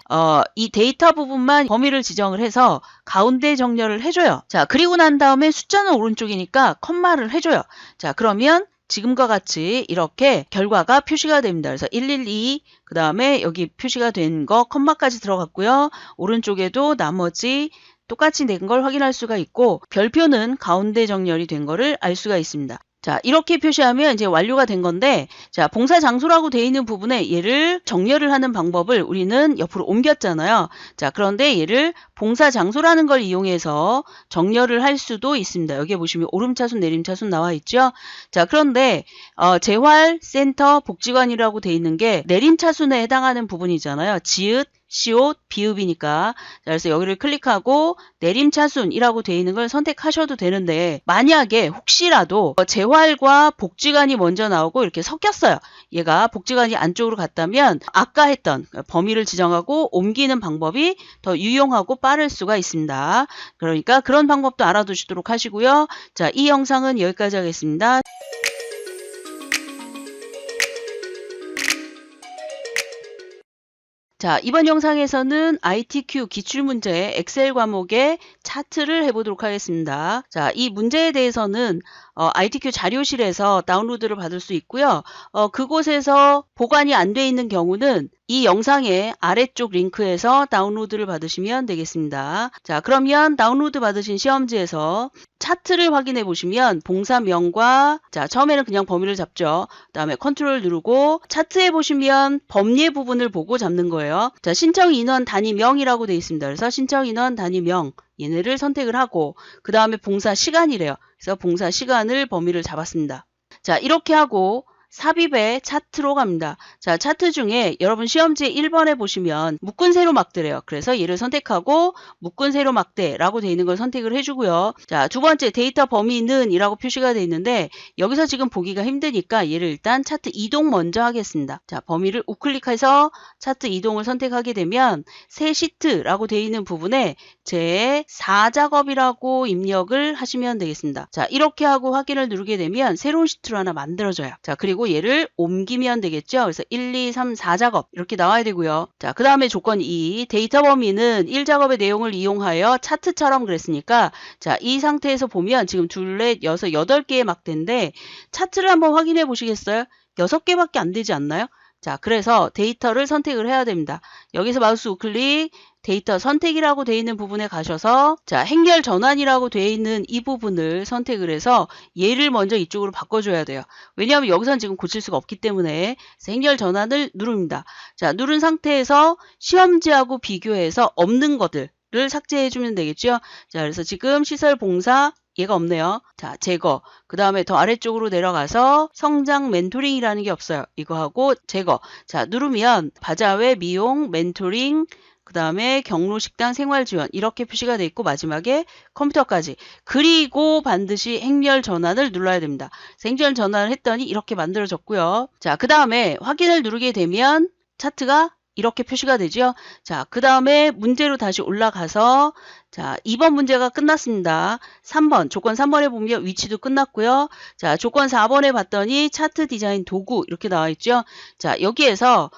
이 데이터 부분만 범위를 지정을 해서 가운데 정렬을 해줘요. 자, 그리고 난 다음에 숫자는 오른쪽이니까 컴마를 해줘요. 자, 그러면 지금과 같이 이렇게 결과가 표시가 됩니다. 그래서 112, 그 다음에 여기 표시가 된 거 컴마까지 들어갔고요. 오른쪽에도 나머지 똑같이 된 걸 확인할 수가 있고 별표는 가운데 정렬이 된 거를 알 수가 있습니다. 자, 이렇게 표시하면 이제 완료가 된 건데, 자, 봉사 장소라고 되어 있는 부분에 얘를 정렬을 하는 방법을 우리는 옆으로 옮겼잖아요. 자, 그런데 얘를 봉사 장소라는 걸 이용해서 정렬을 할 수도 있습니다. 여기에 보시면 오름차순, 내림차순 나와 있죠. 자, 그런데 재활, 센터, 복지관이라고 되어 있는 게 내림차순에 해당하는 부분이잖아요. 지읒, 시옷, 비읍이니까. 자, 그래서 여기를 클릭하고 내림차순이라고 되어 있는 걸 선택하셔도 되는데 만약에 혹시라도 재활과 복지관이 먼저 나오고 이렇게 섞였어요. 얘가 복지관이 안쪽으로 갔다면 아까 했던 범위를 지정하고 옮기는 방법이 더 유용하고 빠를 수가 있습니다. 그러니까 그런 방법도 알아두시도록 하시고요. 자, 이 영상은 여기까지 하겠습니다. 자, 이번 영상에서는 ITQ 기출문제 엑셀 과목의 차트를 해보도록 하겠습니다. 자, 이 문제에 대해서는 ITQ 자료실에서 다운로드를 받을 수 있고요. 그곳에서 보관이 안 돼 있는 경우는 이 영상의 아래쪽 링크에서 다운로드를 받으시면 되겠습니다. 자, 그러면 다운로드 받으신 시험지에서 차트를 확인해 보시면 봉사명과 자, 처음에는 그냥 범위를 잡죠. 그 다음에 컨트롤 누르고 차트에 보시면 범례 부분을 보고 잡는 거예요. 자, 신청 인원 단위명이라고 되어 있습니다. 그래서 신청 인원 단위명 얘네를 선택을 하고 그 다음에 봉사 시간이래요. 그래서 봉사 시간을 범위를 잡았습니다. 자, 이렇게 하고 삽입의 차트로 갑니다. 자, 차트 중에 여러분 시험지 1번에 보시면 묶은 세로 막대래요. 그래서 얘를 선택하고 묶은 세로 막대라고 되어 있는 걸 선택을 해주고요. 자, 두 번째 데이터 범위는 이라고 표시가 되어 있는데 여기서 지금 보기가 힘드니까 얘를 일단 차트 이동 먼저 하겠습니다. 자, 범위를 우클릭해서 차트 이동을 선택하게 되면 새 시트라고 되어 있는 부분에 제 4작업이라고 입력을 하시면 되겠습니다. 자, 이렇게 하고 확인을 누르게 되면 새로운 시트로 하나 만들어져요. 자, 그리고 얘를 옮기면 되겠죠. 그래서 1, 2, 3, 4작업 이렇게 나와야 되고요. 자, 그 다음에 조건 2 데이터 범위는 1작업의 내용을 이용하여 차트처럼 그랬으니까 자, 이 상태에서 보면 지금 둘, 넷, 여섯, 8개의 막대인데 차트를 한번 확인해 보시겠어요? 6개밖에 안 되지 않나요? 자, 그래서 데이터를 선택을 해야 됩니다. 여기서 마우스 우클릭 데이터 선택이라고 되어 있는 부분에 가셔서 자, 행렬 전환이라고 되어 있는 이 부분을 선택을 해서 얘를 먼저 이쪽으로 바꿔줘야 돼요. 왜냐하면 여기서는 지금 고칠 수가 없기 때문에 행렬 전환을 누릅니다. 자, 누른 상태에서 시험지하고 비교해서 없는 것들을 삭제해주면 되겠죠. 자, 그래서 지금 시설 봉사 얘가 없네요. 자, 제거. 그 다음에 더 아래쪽으로 내려가서 성장 멘토링이라는 게 없어요. 이거 하고 제거. 자, 누르면 바자회, 미용, 멘토링, 그 다음에 경로식당 생활지원 이렇게 표시가 되어 있고 마지막에 컴퓨터까지. 그리고 반드시 행렬 전환을 눌러야 됩니다. 행렬 전환을 했더니 이렇게 만들어졌고요. 자, 그 다음에 확인을 누르게 되면 차트가 이렇게 표시가 되죠. 자, 그 다음에 문제로 다시 올라가서 자, 2번 문제가 끝났습니다. 3번, 조건 3번에 보면 위치도 끝났고요. 자, 조건 4번에 봤더니 차트 디자인 도구 이렇게 나와 있죠. 자, 여기에서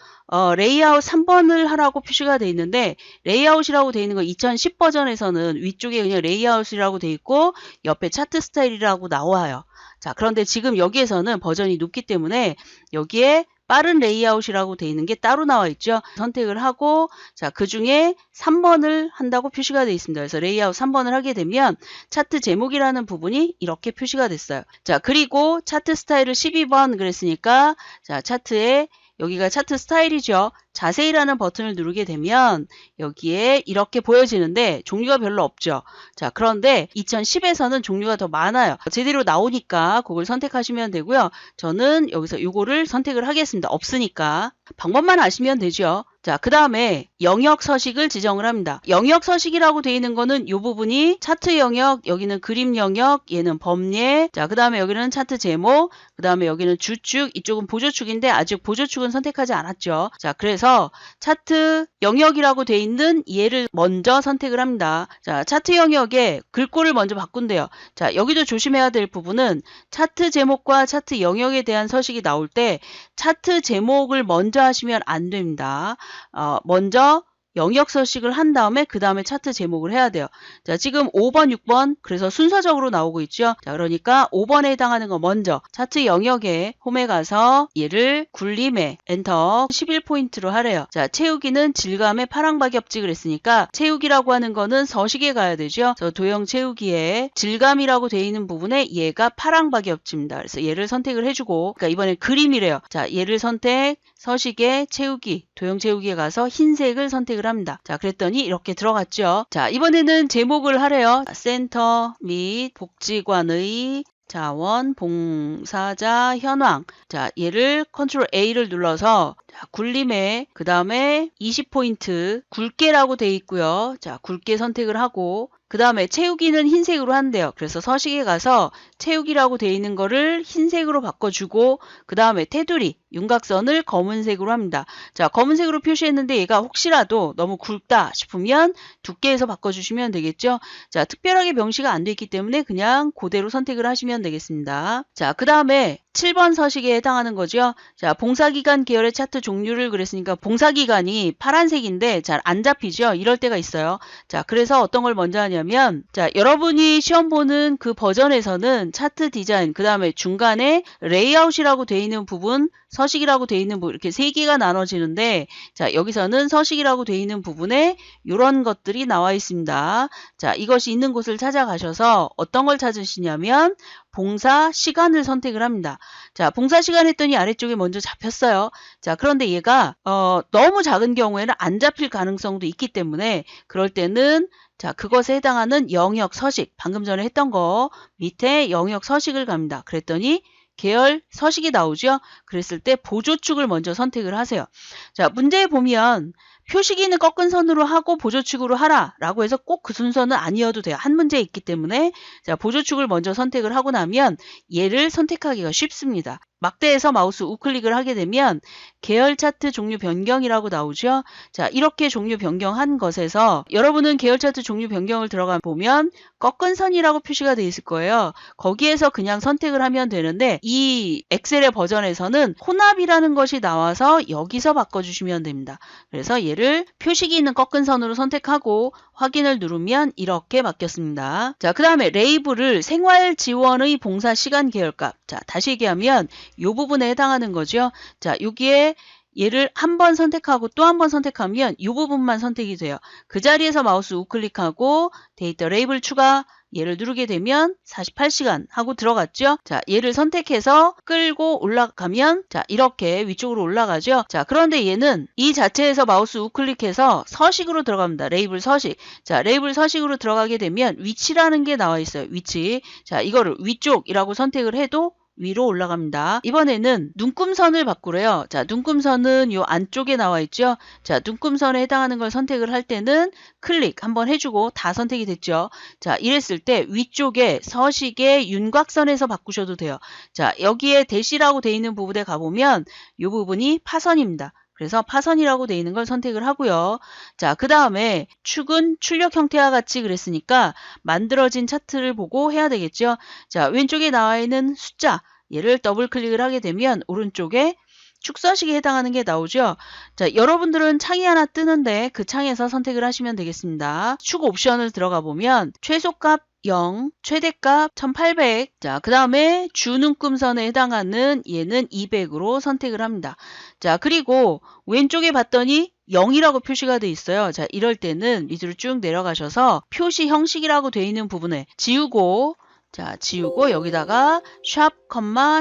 레이아웃 3번을 하라고 표시가 되어 있는데 레이아웃이라고 되어 있는 거 2010 버전에서는 위쪽에 그냥 레이아웃이라고 되어 있고 옆에 차트 스타일이라고 나와요. 자, 그런데 지금 여기에서는 버전이 높기 때문에 여기에 빠른 레이아웃이라고 되어 있는 게 따로 나와 있죠. 선택을 하고 자, 그 중에 3번을 한다고 표시가 되어 있습니다. 그래서 레이아웃 3번을 하게 되면 차트 제목이라는 부분이 이렇게 표시가 됐어요. 자, 그리고 차트 스타일을 12번 그랬으니까 자, 차트에 여기가 차트 스타일이죠. 자세히라는 버튼을 누르게 되면 여기에 이렇게 보여지는데 종류가 별로 없죠. 자, 그런데 2010에서는 종류가 더 많아요. 제대로 나오니까 그걸 선택하시면 되고요. 저는 여기서 이거를 선택을 하겠습니다. 없으니까. 방법만 아시면 되죠. 자, 그 다음에 영역 서식을 지정을 합니다. 영역 서식이라고 되어 있는 거는 이 부분이 차트 영역, 여기는 그림 영역, 얘는 범례, 자, 그 다음에 여기는 차트 제목, 그 다음에 여기는 주축, 이쪽은 보조축인데 아직 보조축은 선택하지 않았죠. 자, 그래서 차트 영역이라고 되어 있는 얘를 먼저 선택을 합니다. 자, 차트 영역에 글꼴을 먼저 바꾼대요. 자, 여기도 조심해야 될 부분은 차트 제목과 차트 영역에 대한 서식이 나올 때 차트 제목을 먼저 하시면 안 됩니다. 먼저 영역 서식을 한 다음에 그 다음에 차트 제목을 해야 돼요. 자, 지금 5번, 6번 그래서 순서적으로 나오고 있죠. 자, 그러니까 5번에 해당하는 거 먼저 차트 영역에 홈에 가서 얘를 굴림에 엔터 11포인트로 하래요. 자, 채우기는 질감의 파랑박엽지 그랬으니까 채우기라고 하는 거는 서식에 가야 되죠. 그래서 도형 채우기에 질감이라고 되어 있는 부분에 얘가 파랑박엽지입니다. 그래서 얘를 선택을 해주고, 그러니까 이번엔 그림이래요. 자, 얘를 선택, 서식에 채우기, 도형 채우기에 가서 흰색을 선택을 합니다. 자, 그랬더니 이렇게 들어갔죠. 자, 이번에는 제목을 하래요. 센터 및 복지관의 자원봉사자 현황. 자, 얘를 컨트롤 A를 눌러서 자, 굴림에 그 다음에 20포인트 굵게라고 돼 있고요. 자, 굵게 선택을 하고 그 다음에 채우기는 흰색으로 한대요. 그래서 서식에 가서 채우기라고 돼 있는 거를 흰색으로 바꿔주고 그 다음에 테두리 윤곽선을 검은색으로 합니다. 자, 검은색으로 표시했는데 얘가 혹시라도 너무 굵다 싶으면 두께에서 바꿔주시면 되겠죠. 자, 특별하게 명시가 안 돼 있기 때문에 그냥 그대로 선택을 하시면 되겠습니다. 자, 그 다음에 7번 서식에 해당하는 거죠. 자, 봉사기간 계열의 차트 종류를 그랬으니까 봉사기간이 파란색인데 잘 안 잡히죠. 이럴 때가 있어요. 자, 그래서 어떤 걸 먼저 하냐면 자, 여러분이 시험 보는 그 버전에서는 차트 디자인 그 다음에 중간에 레이아웃이라고 되어 있는 부분 서식이라고 되어 있는 부분 이렇게 세 개가 나눠지는데 자, 여기서는 서식이라고 되어 있는 부분에 이런 것들이 나와 있습니다. 자, 이것이 있는 곳을 찾아가셔서 어떤 걸 찾으시냐면 봉사 시간을 선택을 합니다. 자, 봉사 시간 했더니 아래쪽에 먼저 잡혔어요. 자, 그런데 얘가 너무 작은 경우에는 안 잡힐 가능성도 있기 때문에 그럴 때는 자, 그것에 해당하는 영역 서식 방금 전에 했던 거 밑에 영역 서식을 갑니다. 그랬더니 계열 서식이 나오죠. 그랬을 때 보조축을 먼저 선택을 하세요. 자, 문제에 보면 표시기는 꺾은 선으로 하고 보조축으로 하라 라고 해서 꼭 그 순서는 아니어도 돼요. 한 문제 있기 때문에 자, 보조축을 먼저 선택을 하고 나면 얘를 선택하기가 쉽습니다. 막대에서 마우스 우클릭을 하게 되면 계열 차트 종류 변경이라고 나오죠. 자, 이렇게 종류 변경한 것에서 여러분은 계열 차트 종류 변경을 들어가 보면 꺾은 선이라고 표시가 되어 있을 거예요. 거기에서 그냥 선택을 하면 되는데 이 엑셀의 버전에서는 혼합이라는 것이 나와서 여기서 바꿔주시면 됩니다. 그래서 얘를 표시기 있는 꺾은 선으로 선택하고 확인을 누르면 이렇게 바뀌었습니다. 자, 그 다음에 레이블을 생활지원의 봉사시간 계열값. 자, 다시 얘기하면 이 부분에 해당하는 거죠. 자, 여기에 얘를 한 번 선택하고 또 한 번 선택하면 이 부분만 선택이 돼요. 그 자리에서 마우스 우클릭하고 데이터 레이블 추가 얘를 누르게 되면 48시간 하고 들어갔죠. 자, 얘를 선택해서 끌고 올라가면 자, 이렇게 위쪽으로 올라가죠. 자, 그런데 얘는 이 자체에서 마우스 우클릭해서 서식으로 들어갑니다. 레이블 서식. 자, 레이블 서식으로 들어가게 되면 위치라는 게 나와 있어요. 위치. 자, 이거를 위쪽이라고 선택을 해도 위로 올라갑니다. 이번에는 눈금선을 바꾸래요. 자, 눈금선은 요 안쪽에 나와 있죠. 자, 눈금선에 해당하는 걸 선택을 할 때는 클릭 한번 해주고 다 선택이 됐죠. 자, 이랬을 때 위쪽에 서식의 윤곽선에서 바꾸셔도 돼요. 자, 여기에 대시라고 되어 있는 부분에 가보면 이 부분이 파선입니다. 그래서 파선이라고 되어 있는 걸 선택을 하고요. 자, 그 다음에 축은 출력 형태와 같이 그랬으니까 만들어진 차트를 보고 해야 되겠죠. 자, 왼쪽에 나와 있는 숫자 얘를 더블 클릭을 하게 되면 오른쪽에 축서식에 해당하는 게 나오죠. 자, 여러분들은 창이 하나 뜨는데 그 창에서 선택을 하시면 되겠습니다. 축 옵션을 들어가 보면 최소값 0, 최대값 1800. 자, 그 다음에 주눈금선에 해당하는 얘는 200으로 선택을 합니다. 자, 그리고 왼쪽에 봤더니 0이라고 표시가 돼 있어요. 자, 이럴 때는 밑으로 쭉 내려가셔서 표시 형식이라고 돼 있는 부분에 지우고 자, 지우고 여기다가 샵,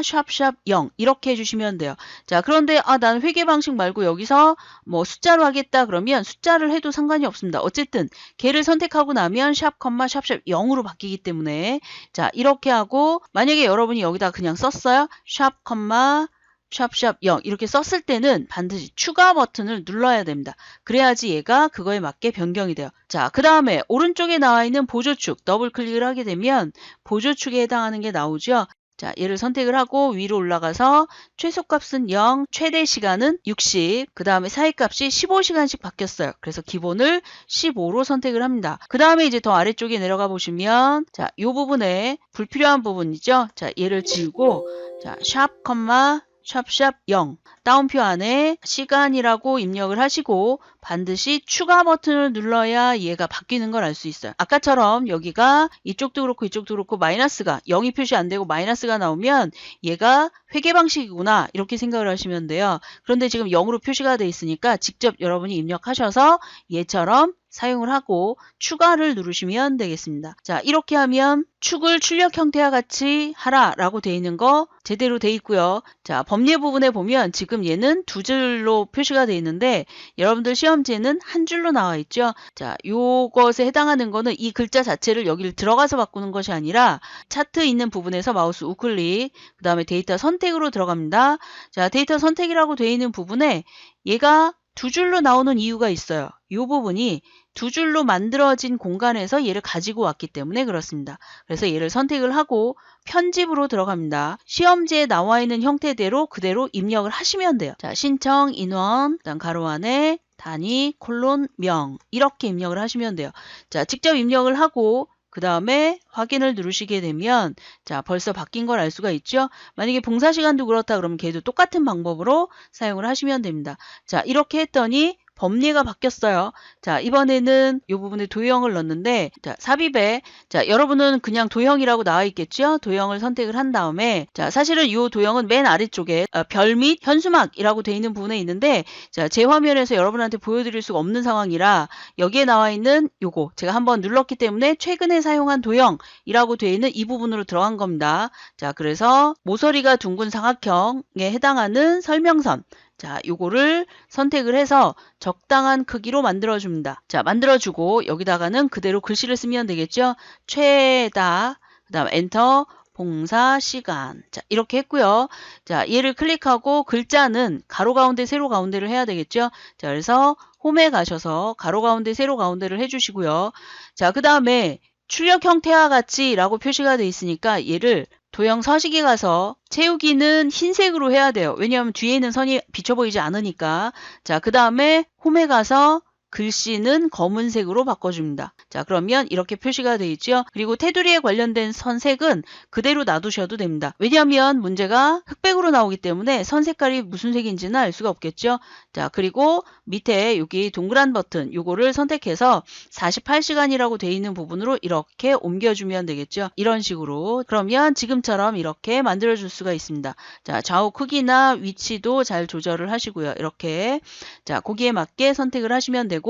샵 0 이렇게 해주시면 돼요. 자, 그런데 나는 회계 방식 말고 여기서 뭐 숫자로 하겠다 그러면 숫자를 해도 상관이 없습니다. 어쨌든 걔를 선택하고 나면 샵, 샵 0으로 바뀌기 때문에 자, 이렇게 하고 만약에 여러분이 여기다 그냥 썼어요. 샵, 샵 0 이렇게 썼을 때는 반드시 추가 버튼을 눌러야 됩니다. 그래야지 얘가 그거에 맞게 변경이 돼요. 자, 그 다음에 오른쪽에 나와 있는 보조축 더블 클릭을 하게 되면 보조축에 해당하는 게 나오죠. 자, 얘를 선택을 하고 위로 올라가서 최소값은 0, 최대 시간은 60, 그 다음에 사이값이 15시간씩 바뀌었어요. 그래서 기본을 15로 선택을 합니다. 그 다음에 이제 더 아래쪽에 내려가 보시면 자, 이 부분에 불필요한 부분이죠. 자, 얘를 지우고 자, 샵, 샵 0 다운표 안에 시간이라고 입력을 하시고 반드시 추가 버튼을 눌러야 얘가 바뀌는 걸 알 수 있어요. 아까처럼 여기가 이쪽도 그렇고 이쪽도 그렇고 마이너스가 0이 표시 안 되고 마이너스가 나오면 얘가 회계 방식이구나 이렇게 생각을 하시면 돼요. 그런데 지금 0으로 표시가 돼 있으니까 직접 여러분이 입력하셔서 얘처럼 사용을 하고 추가를 누르시면 되겠습니다. 자, 이렇게 하면 축을 출력 형태와 같이 하라 라고 되어 있는 거 제대로 되어 있고요. 자, 법례 부분에 보면 지금 얘는 두 줄로 표시가 되어 있는데 여러분들 시험지에는 한 줄로 나와 있죠. 자, 요것에 해당하는 거는 이 글자 자체를 여기를 들어가서 바꾸는 것이 아니라 차트 있는 부분에서 마우스 우클릭, 그 다음에 데이터 선택으로 들어갑니다. 자, 데이터 선택이라고 되어 있는 부분에 얘가 두 줄로 나오는 이유가 있어요. 이 부분이 두 줄로 만들어진 공간에서 얘를 가지고 왔기 때문에 그렇습니다. 그래서 얘를 선택을 하고 편집으로 들어갑니다. 시험지에 나와 있는 형태대로 그대로 입력을 하시면 돼요. 자, 신청 인원, 그다음 가로 안에 단위, 콜론, 명 이렇게 입력을 하시면 돼요. 자, 직접 입력을 하고 그 다음에 확인을 누르시게 되면 자, 벌써 바뀐 걸 알 수가 있죠. 만약에 봉사시간도 그렇다 그러면 걔도 똑같은 방법으로 사용을 하시면 됩니다. 자, 이렇게 했더니 법례가 바뀌었어요. 자, 이번에는 이 부분에 도형을 넣었는데 자, 삽입에 자, 여러분은 그냥 도형이라고 나와 있겠죠. 도형을 선택을 한 다음에 자, 사실은 이 도형은 맨 아래쪽에 별 및 현수막이라고 되어 있는 부분에 있는데 자, 제 화면에서 여러분한테 보여드릴 수가 없는 상황이라 여기에 나와 있는 요거 제가 한번 눌렀기 때문에 최근에 사용한 도형이라고 되어 있는 이 부분으로 들어간 겁니다. 자, 그래서 모서리가 둥근 삼각형에 해당하는 설명선 자, 요거를 선택을 해서 적당한 크기로 만들어줍니다. 자, 만들어주고 여기다가는 그대로 글씨를 쓰면 되겠죠. 최다, 그 다음 엔터, 봉사 시간. 자, 이렇게 했고요. 자, 얘를 클릭하고 글자는 가로 가운데, 세로 가운데를 해야 되겠죠. 자, 그래서 홈에 가셔서 가로 가운데, 세로 가운데를 해주시고요. 자, 그 다음에 출력 형태와 같이 라고 표시가 되어 있으니까 얘를 도형 서식에 가서 채우기는 흰색으로 해야 돼요. 왜냐하면 뒤에 있는 선이 비쳐 보이지 않으니까. 자, 그 다음에 홈에 가서 글씨는 검은색으로 바꿔줍니다. 자, 그러면 이렇게 표시가 되어 있죠. 그리고 테두리에 관련된 선색은 그대로 놔두셔도 됩니다. 왜냐하면 문제가 흑백으로 나오기 때문에 선 색깔이 무슨 색인지는 알 수가 없겠죠. 자, 그리고 밑에 여기 동그란 버튼 요거를 선택해서 48시간이라고 되어 있는 부분으로 이렇게 옮겨주면 되겠죠. 이런 식으로 그러면 지금처럼 이렇게 만들어줄 수가 있습니다. 자, 좌우 크기나 위치도 잘 조절을 하시고요. 이렇게 자, 거기에 맞게 선택을 하시면 되고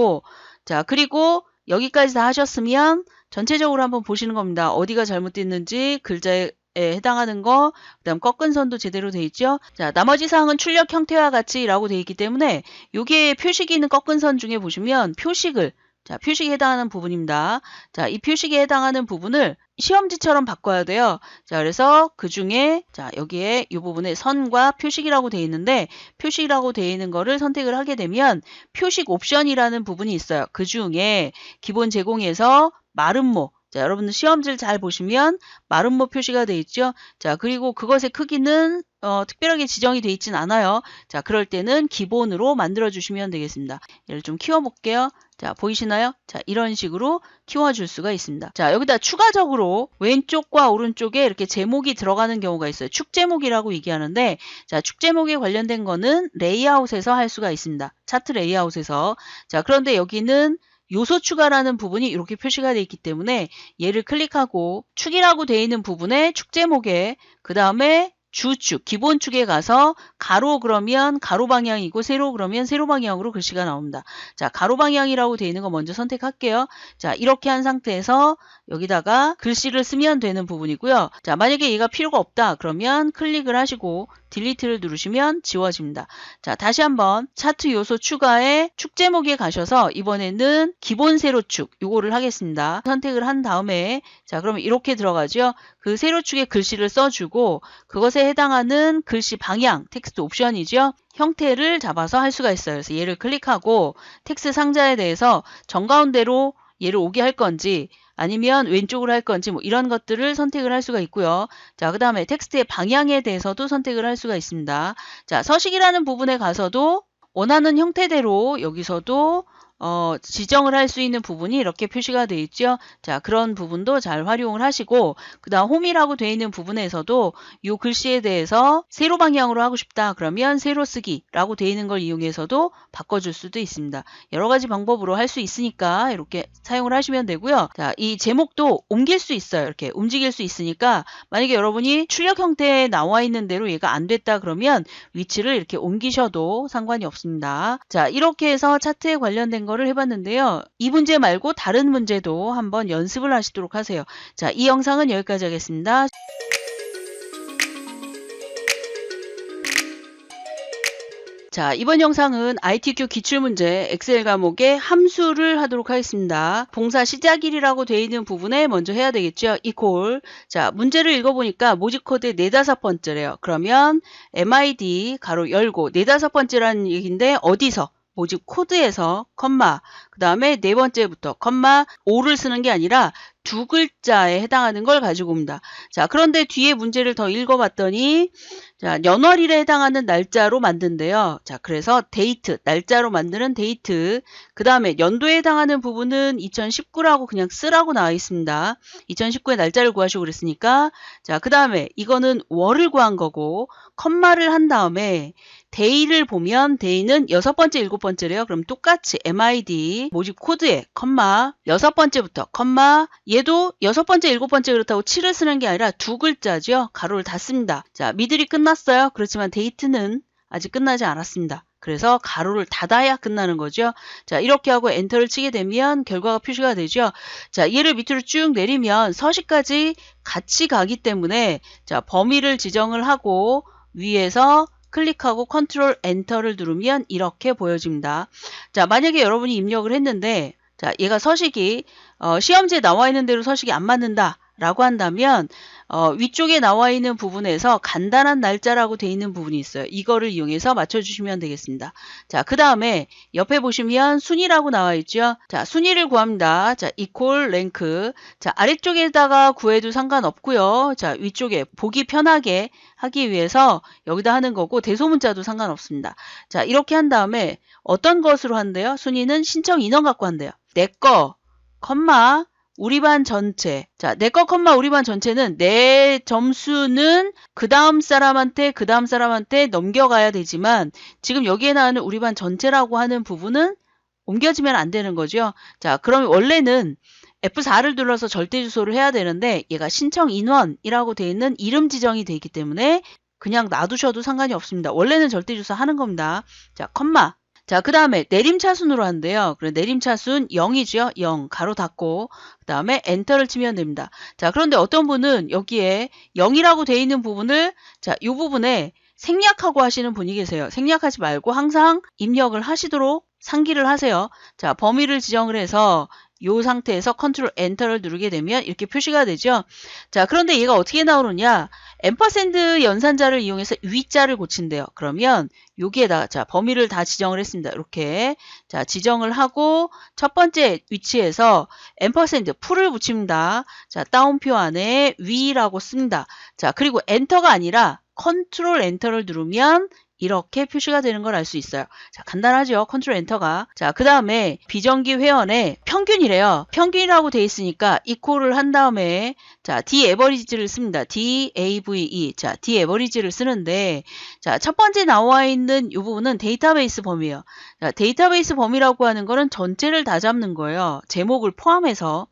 자, 그리고 여기까지 다 하셨으면 전체적으로 한번 보시는 겁니다. 어디가 잘못됐는지 글자에 해당하는 거, 그 다음 꺾은 선도 제대로 돼 있죠. 자, 나머지 사항은 출력 형태와 같이 라고 돼 있기 때문에 여기에 표식이 있는 꺾은 선 중에 보시면 표식을 자, 표식에 해당하는 부분입니다. 자, 이 표식에 해당하는 부분을 시험지처럼 바꿔야 돼요. 자, 그래서 그 중에 자, 여기에 이 부분에 선과 표식이라고 되어 있는데 표식이라고 되어 있는 거를 선택을 하게 되면 표식 옵션이라는 부분이 있어요. 그 중에 기본 제공에서 마름모 자, 여러분들 시험지를 잘 보시면 마름모 표시가 되어 있죠. 자, 그리고 그것의 크기는 특별하게 지정이 되어 있진 않아요. 자, 그럴 때는 기본으로 만들어 주시면 되겠습니다. 얘를 좀 키워볼게요. 자, 보이시나요? 자, 이런 식으로 키워줄 수가 있습니다. 자, 여기다 추가적으로 왼쪽과 오른쪽에 이렇게 제목이 들어가는 경우가 있어요. 축 제목이라고 얘기하는데, 자, 축 제목에 관련된 거는 레이아웃에서 할 수가 있습니다. 차트 레이아웃에서. 자, 그런데 여기는 요소 추가라는 부분이 이렇게 표시가 되어 있기 때문에 얘를 클릭하고 축이라고 되어 있는 부분에 축 제목에 그 다음에 주축, 기본축에 가서 가로 그러면 가로 방향이고 세로 그러면 세로 방향으로 글씨가 나옵니다. 자, 가로 방향이라고 되어 있는 거 먼저 선택할게요. 자, 이렇게 한 상태에서 여기다가 글씨를 쓰면 되는 부분이고요. 자, 만약에 얘가 필요가 없다 그러면 클릭을 하시고 딜리트를 누르시면 지워집니다. 자, 다시 한번 차트 요소 추가에 축 제목에 가셔서 이번에는 기본 세로축 요거를 하겠습니다. 선택을 한 다음에 자, 그러면 이렇게 들어가죠. 그 세로축에 글씨를 써주고 그것에 해당하는 글씨 방향, 텍스트 옵션이죠. 형태를 잡아서 할 수가 있어요. 그래서 얘를 클릭하고 텍스트 상자에 대해서 정가운데로 얘를 오게 할 건지 아니면 왼쪽으로 할 건지 뭐 이런 것들을 선택을 할 수가 있고요. 자, 그 다음에 텍스트의 방향에 대해서도 선택을 할 수가 있습니다. 자, 서식이라는 부분에 가서도 원하는 형태대로 여기서도 지정을 할 수 있는 부분이 이렇게 표시가 되어 있죠. 자, 그런 부분도 잘 활용을 하시고 그 다음 홈이라고 되어 있는 부분에서도 이 글씨에 대해서 세로 방향으로 하고 싶다 그러면 세로 쓰기라고 되어 있는 걸 이용해서도 바꿔줄 수도 있습니다. 여러 가지 방법으로 할 수 있으니까 이렇게 사용을 하시면 되고요. 자, 이 제목도 옮길 수 있어요. 이렇게 움직일 수 있으니까 만약에 여러분이 출력 형태에 나와 있는 대로 얘가 안 됐다 그러면 위치를 이렇게 옮기셔도 상관이 없습니다. 자, 이렇게 해서 차트에 관련된 거를 해봤는데요. 이 문제 말고 다른 문제도 한번 연습을 하시도록 하세요. 자, 이 영상은 여기까지 하겠습니다. 자, 이번 영상은 ITQ 기출문제 엑셀 과목의 함수를 하도록 하겠습니다. 봉사 시작일이라고 되어 있는 부분에 먼저 해야 되겠죠. 이퀄. 자, 문제를 읽어보니까 모집 코드 4~5번째래요. 그러면 MID 가로 열고 4~5번째라는 얘기인데 어디서? 모집 코드에서 컴마 그 다음에 네 번째부터 컴마 5를 쓰는 게 아니라 두 글자에 해당하는 걸 가지고 옵니다. 자, 그런데 뒤에 문제를 더 읽어봤더니 자, 연월일에 해당하는 날짜로 만든대요. 자, 그래서 데이트, 날짜로 만드는 데이트. 그 다음에 연도에 해당하는 부분은 2019라고 그냥 쓰라고 나와 있습니다. 2019의 날짜를 구하시고 그랬으니까. 자, 그 다음에 이거는 월을 구한 거고, 컴마를 한 다음에 데이를 보면 데이는 6번째, 7번째래요. 그럼 똑같이 MID 모집 코드에 컴마 6번째부터 컴마 얘도 6번째, 7번째 그렇다고 7을 쓰는 게 아니라 두 글자죠. 가로를 닫습니다. 자, 미들이 끝났어요. 그렇지만 데이트는 아직 끝나지 않았습니다. 그래서 가로를 닫아야 끝나는 거죠. 자, 이렇게 하고 엔터를 치게 되면 결과가 표시가 되죠. 자, 얘를 밑으로 쭉 내리면 서식까지 같이 가기 때문에 자, 범위를 지정을 하고 위에서 클릭하고 컨트롤 엔터를 누르면 이렇게 보여집니다. 자, 만약에 여러분이 입력을 했는데 자, 얘가 서식이 시험지에 나와 있는 대로 서식이 안 맞는다 라고 한다면 위쪽에 나와 있는 부분에서 간단한 날짜라고 되어 있는 부분이 있어요. 이거를 이용해서 맞춰주시면 되겠습니다. 자, 그 다음에 옆에 보시면 순위라고 나와 있죠. 자, 순위를 구합니다. 자, equal rank. 자, 아래쪽에다가 구해도 상관없고요. 자, 위쪽에 보기 편하게 하기 위해서 여기다 하는 거고 대소문자도 상관없습니다. 자, 이렇게 한 다음에 어떤 것으로 한대요? 순위는 신청 인원 갖고 한대요. 내 거, 컴마, 우리 반 전체. 자, 내 거 컴마 우리 반 전체는 내 점수는 그 다음 사람한테 넘겨가야 되지만 지금 여기에 나오는 우리 반 전체라고 하는 부분은 옮겨지면 안 되는 거죠. 자, 그럼 원래는 F4를 눌러서 절대 주소를 해야 되는데 얘가 신청 인원이라고 되어 있는 이름 지정이 되어 있기 때문에 그냥 놔두셔도 상관이 없습니다. 원래는 절대 주소 하는 겁니다. 자, 컴마. 자, 그 다음에 내림차순으로 한대요. 그래, 내림차순 0이죠. 0 가로 닫고 그 다음에 엔터를 치면 됩니다. 자, 그런데 어떤 분은 여기에 0이라고 되어 있는 부분을 자, 이 부분에 생략하고 하시는 분이 계세요. 생략하지 말고 항상 입력을 하시도록 상기를 하세요. 자, 범위를 지정을 해서 이 상태에서 컨트롤 엔터를 누르게 되면 이렇게 표시가 되죠. 자, 그런데 얘가 어떻게 나오느냐? 앰퍼샌드 연산자를 이용해서 위자를 고친대요. 그러면 여기에다 자, 범위를 다 지정을 했습니다. 이렇게 자, 지정을 하고 첫 번째 위치에서 앰퍼샌드 풀을 붙입니다. 자, 따옴표 안에 위라고 씁니다. 자, 그리고 엔터가 아니라 컨트롤 엔터를 누르면 이렇게 표시가 되는 걸 알 수 있어요. 자, 간단하죠? 컨트롤 엔터가. 자, 그 다음에 비정기 회원의 평균이래요. 평균이라고 돼 있으니까 이퀄을 한 다음에 자, D-average를 씁니다. D-A-V-E. 자, D-average를 쓰는데 자, 첫 번째 나와 있는 이 부분은 데이터베이스 범위예요. 자, 데이터베이스 범위라고 하는 거는 전체를 다 잡는 거예요. 제목을 포함해서.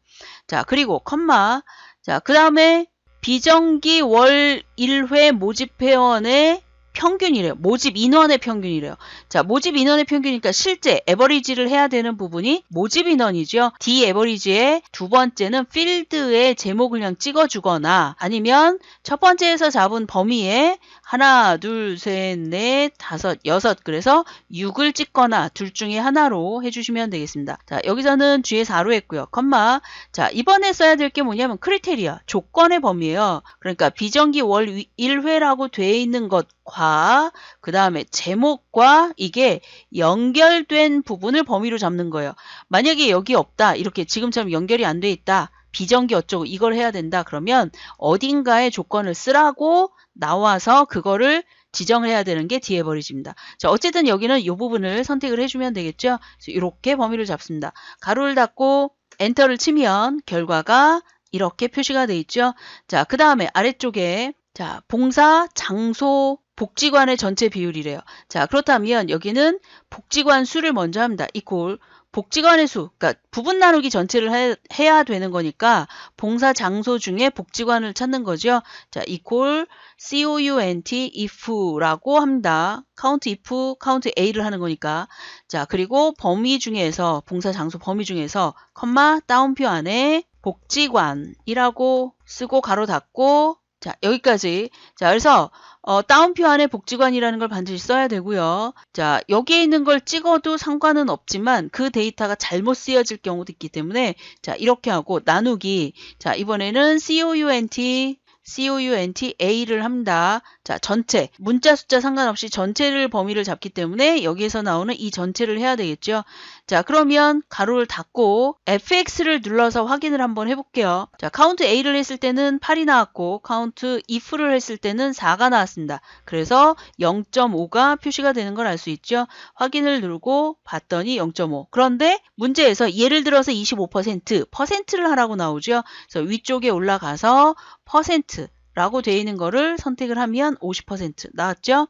자, 그리고 컴마. 자, 그 다음에 비정기 월 1회 모집 회원의 평균이래요. 모집 인원의 평균이래요. 자, 모집 인원의 평균이니까 실제 에버리지를 해야 되는 부분이 모집 인원이죠. D 에버리지의 두 번째는 필드의 제목을 그냥 찍어주거나 아니면 첫 번째에서 잡은 범위에 하나, 둘, 셋, 넷, 다섯, 여섯 그래서 6을 찍거나 둘 중에 하나로 해주시면 되겠습니다. 자, 여기서는 뒤에 4로 했고요. 컴마. 자, 이번에 써야 될 게 뭐냐면 크리테리아, 조건의 범위예요. 그러니까 비정기 월 1회라고 되어 있는 것과 그 다음에 제목과 이게 연결된 부분을 범위로 잡는 거예요. 만약에 여기 없다. 이렇게 지금처럼 연결이 안 돼 있다. 비정기 어쩌고 이걸 해야 된다. 그러면 어딘가에 조건을 쓰라고 나와서 그거를 지정을 해야 되는 게 디에버리지입니다. 자, 어쨌든 여기는 이 부분을 선택을 해주면 되겠죠. 그래서 이렇게 범위를 잡습니다. 가로를 닫고 엔터를 치면 결과가 이렇게 표시가 돼 있죠. 자, 그 다음에 아래쪽에 자, 봉사, 장소, 복지관의 전체 비율이래요. 자, 그렇다면 여기는 복지관 수를 먼저 합니다. 이퀄 복지관의 수, 그러니까 부분 나누기 전체를 해야 되는 거니까 봉사 장소 중에 복지관을 찾는 거죠. 자, 이퀄 count if라고 합니다. count if, count a를 하는 거니까. 자, 그리고 범위 중에서 봉사 장소 범위 중에서 컴마 다운표 안에 복지관이라고 쓰고 가로 닫고 자, 여기까지. 자, 그래서 다운표 안에 복지관이라는 걸 반드시 써야 되고요. 자, 여기에 있는 걸 찍어도 상관은 없지만 그 데이터가 잘못 쓰여질 경우도 있기 때문에 자, 이렇게 하고 나누기. 자, 이번에는 count A를 합니다. 자, 전체. 문자 숫자 상관없이 전체를 범위를 잡기 때문에 여기에서 나오는 이 전체를 해야 되겠죠. 자, 그러면 가로를 닫고 FX를 눌러서 확인을 한번 해볼게요. 자, count A를 했을 때는 8이 나왔고 count if를 했을 때는 4가 나왔습니다. 그래서 0.5가 표시가 되는 걸 알 수 있죠. 확인을 누르고 봤더니 0.5. 그런데 문제에서 예를 들어서 25%를 하라고 나오죠. 그래서 위쪽에 올라가서 %라고 되어 있는 거를 선택을 하면 50% 나왔죠?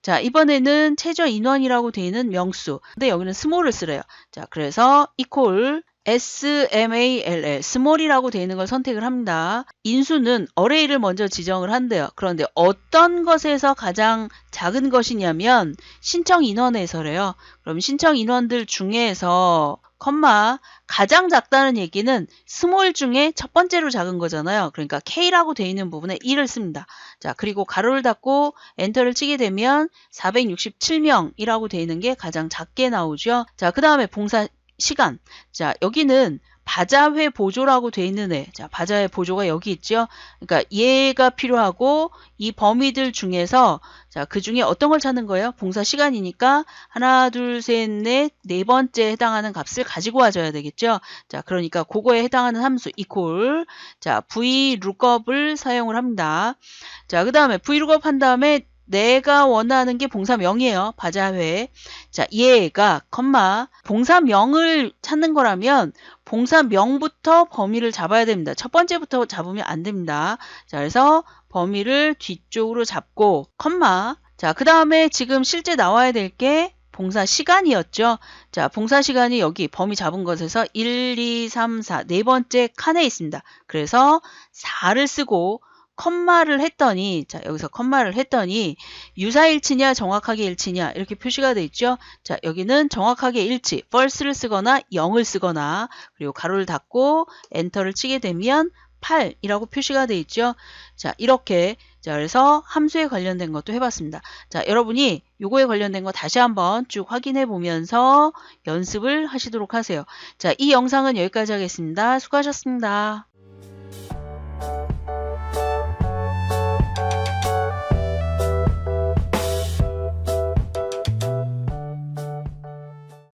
자, 이번에는 최저 인원이라고 되어 있는 명수. 근데 여기는 스몰을 쓰래요. 자, 그래서 equal small, 스몰이라고 되어 있는 걸 선택을 합니다. 인수는 어레이를 먼저 지정을 한대요. 그런데 어떤 것에서 가장 작은 것이냐면 신청 인원에서래요. 그럼 신청 인원들 중에서 컴마 가장 작다는 얘기는 스몰 중에 첫 번째로 작은 거잖아요. 그러니까 K라고 되어 있는 부분에 1을 씁니다. 자, 그리고 가로를 닫고 엔터를 치게 되면 467명이라고 되어 있는 게 가장 작게 나오죠. 자, 그 다음에 봉사 시간. 자, 여기는 바자회 보조라고 돼 있는 애. 자, 바자회 보조가 여기 있죠. 그러니까 얘가 필요하고 이 범위들 중에서 자, 그 중에 어떤 걸 찾는 거예요? 봉사 시간이니까 하나, 둘, 셋, 넷, 네 번째 해당하는 값을 가지고 와줘야 되겠죠. 자, 그러니까 그거에 해당하는 함수 equal 자, vlookup을 사용을 합니다. 자, 그 다음에 vlookup 한 다음에 내가 원하는 게 봉사명이에요. 바자회. 자, 얘가 컴마 봉사명을 찾는 거라면 봉사명부터 범위를 잡아야 됩니다. 첫 번째부터 잡으면 안 됩니다. 자, 그래서 범위를 뒤쪽으로 잡고 컴마 자, 그 다음에 지금 실제 나와야 될 게 봉사 시간이었죠. 자, 봉사 시간이 여기 범위 잡은 것에서 1, 2, 3, 4 네 번째 칸에 있습니다. 그래서 4를 쓰고 컴마를 했더니 자, 여기서 컴마를 했더니 유사일치냐 정확하게 일치냐 이렇게 표시가 돼 있죠. 자, 여기는 정확하게 일치 false를 쓰거나 0을 쓰거나 그리고 가로를 닫고 엔터를 치게 되면 8이라고 표시가 돼 있죠. 자, 이렇게 자, 그래서 함수에 관련된 것도 해봤습니다. 자, 여러분이 요거에 관련된 거 다시 한번 쭉 확인해 보면서 연습을 하시도록 하세요. 자, 이 영상은 여기까지 하겠습니다. 수고하셨습니다.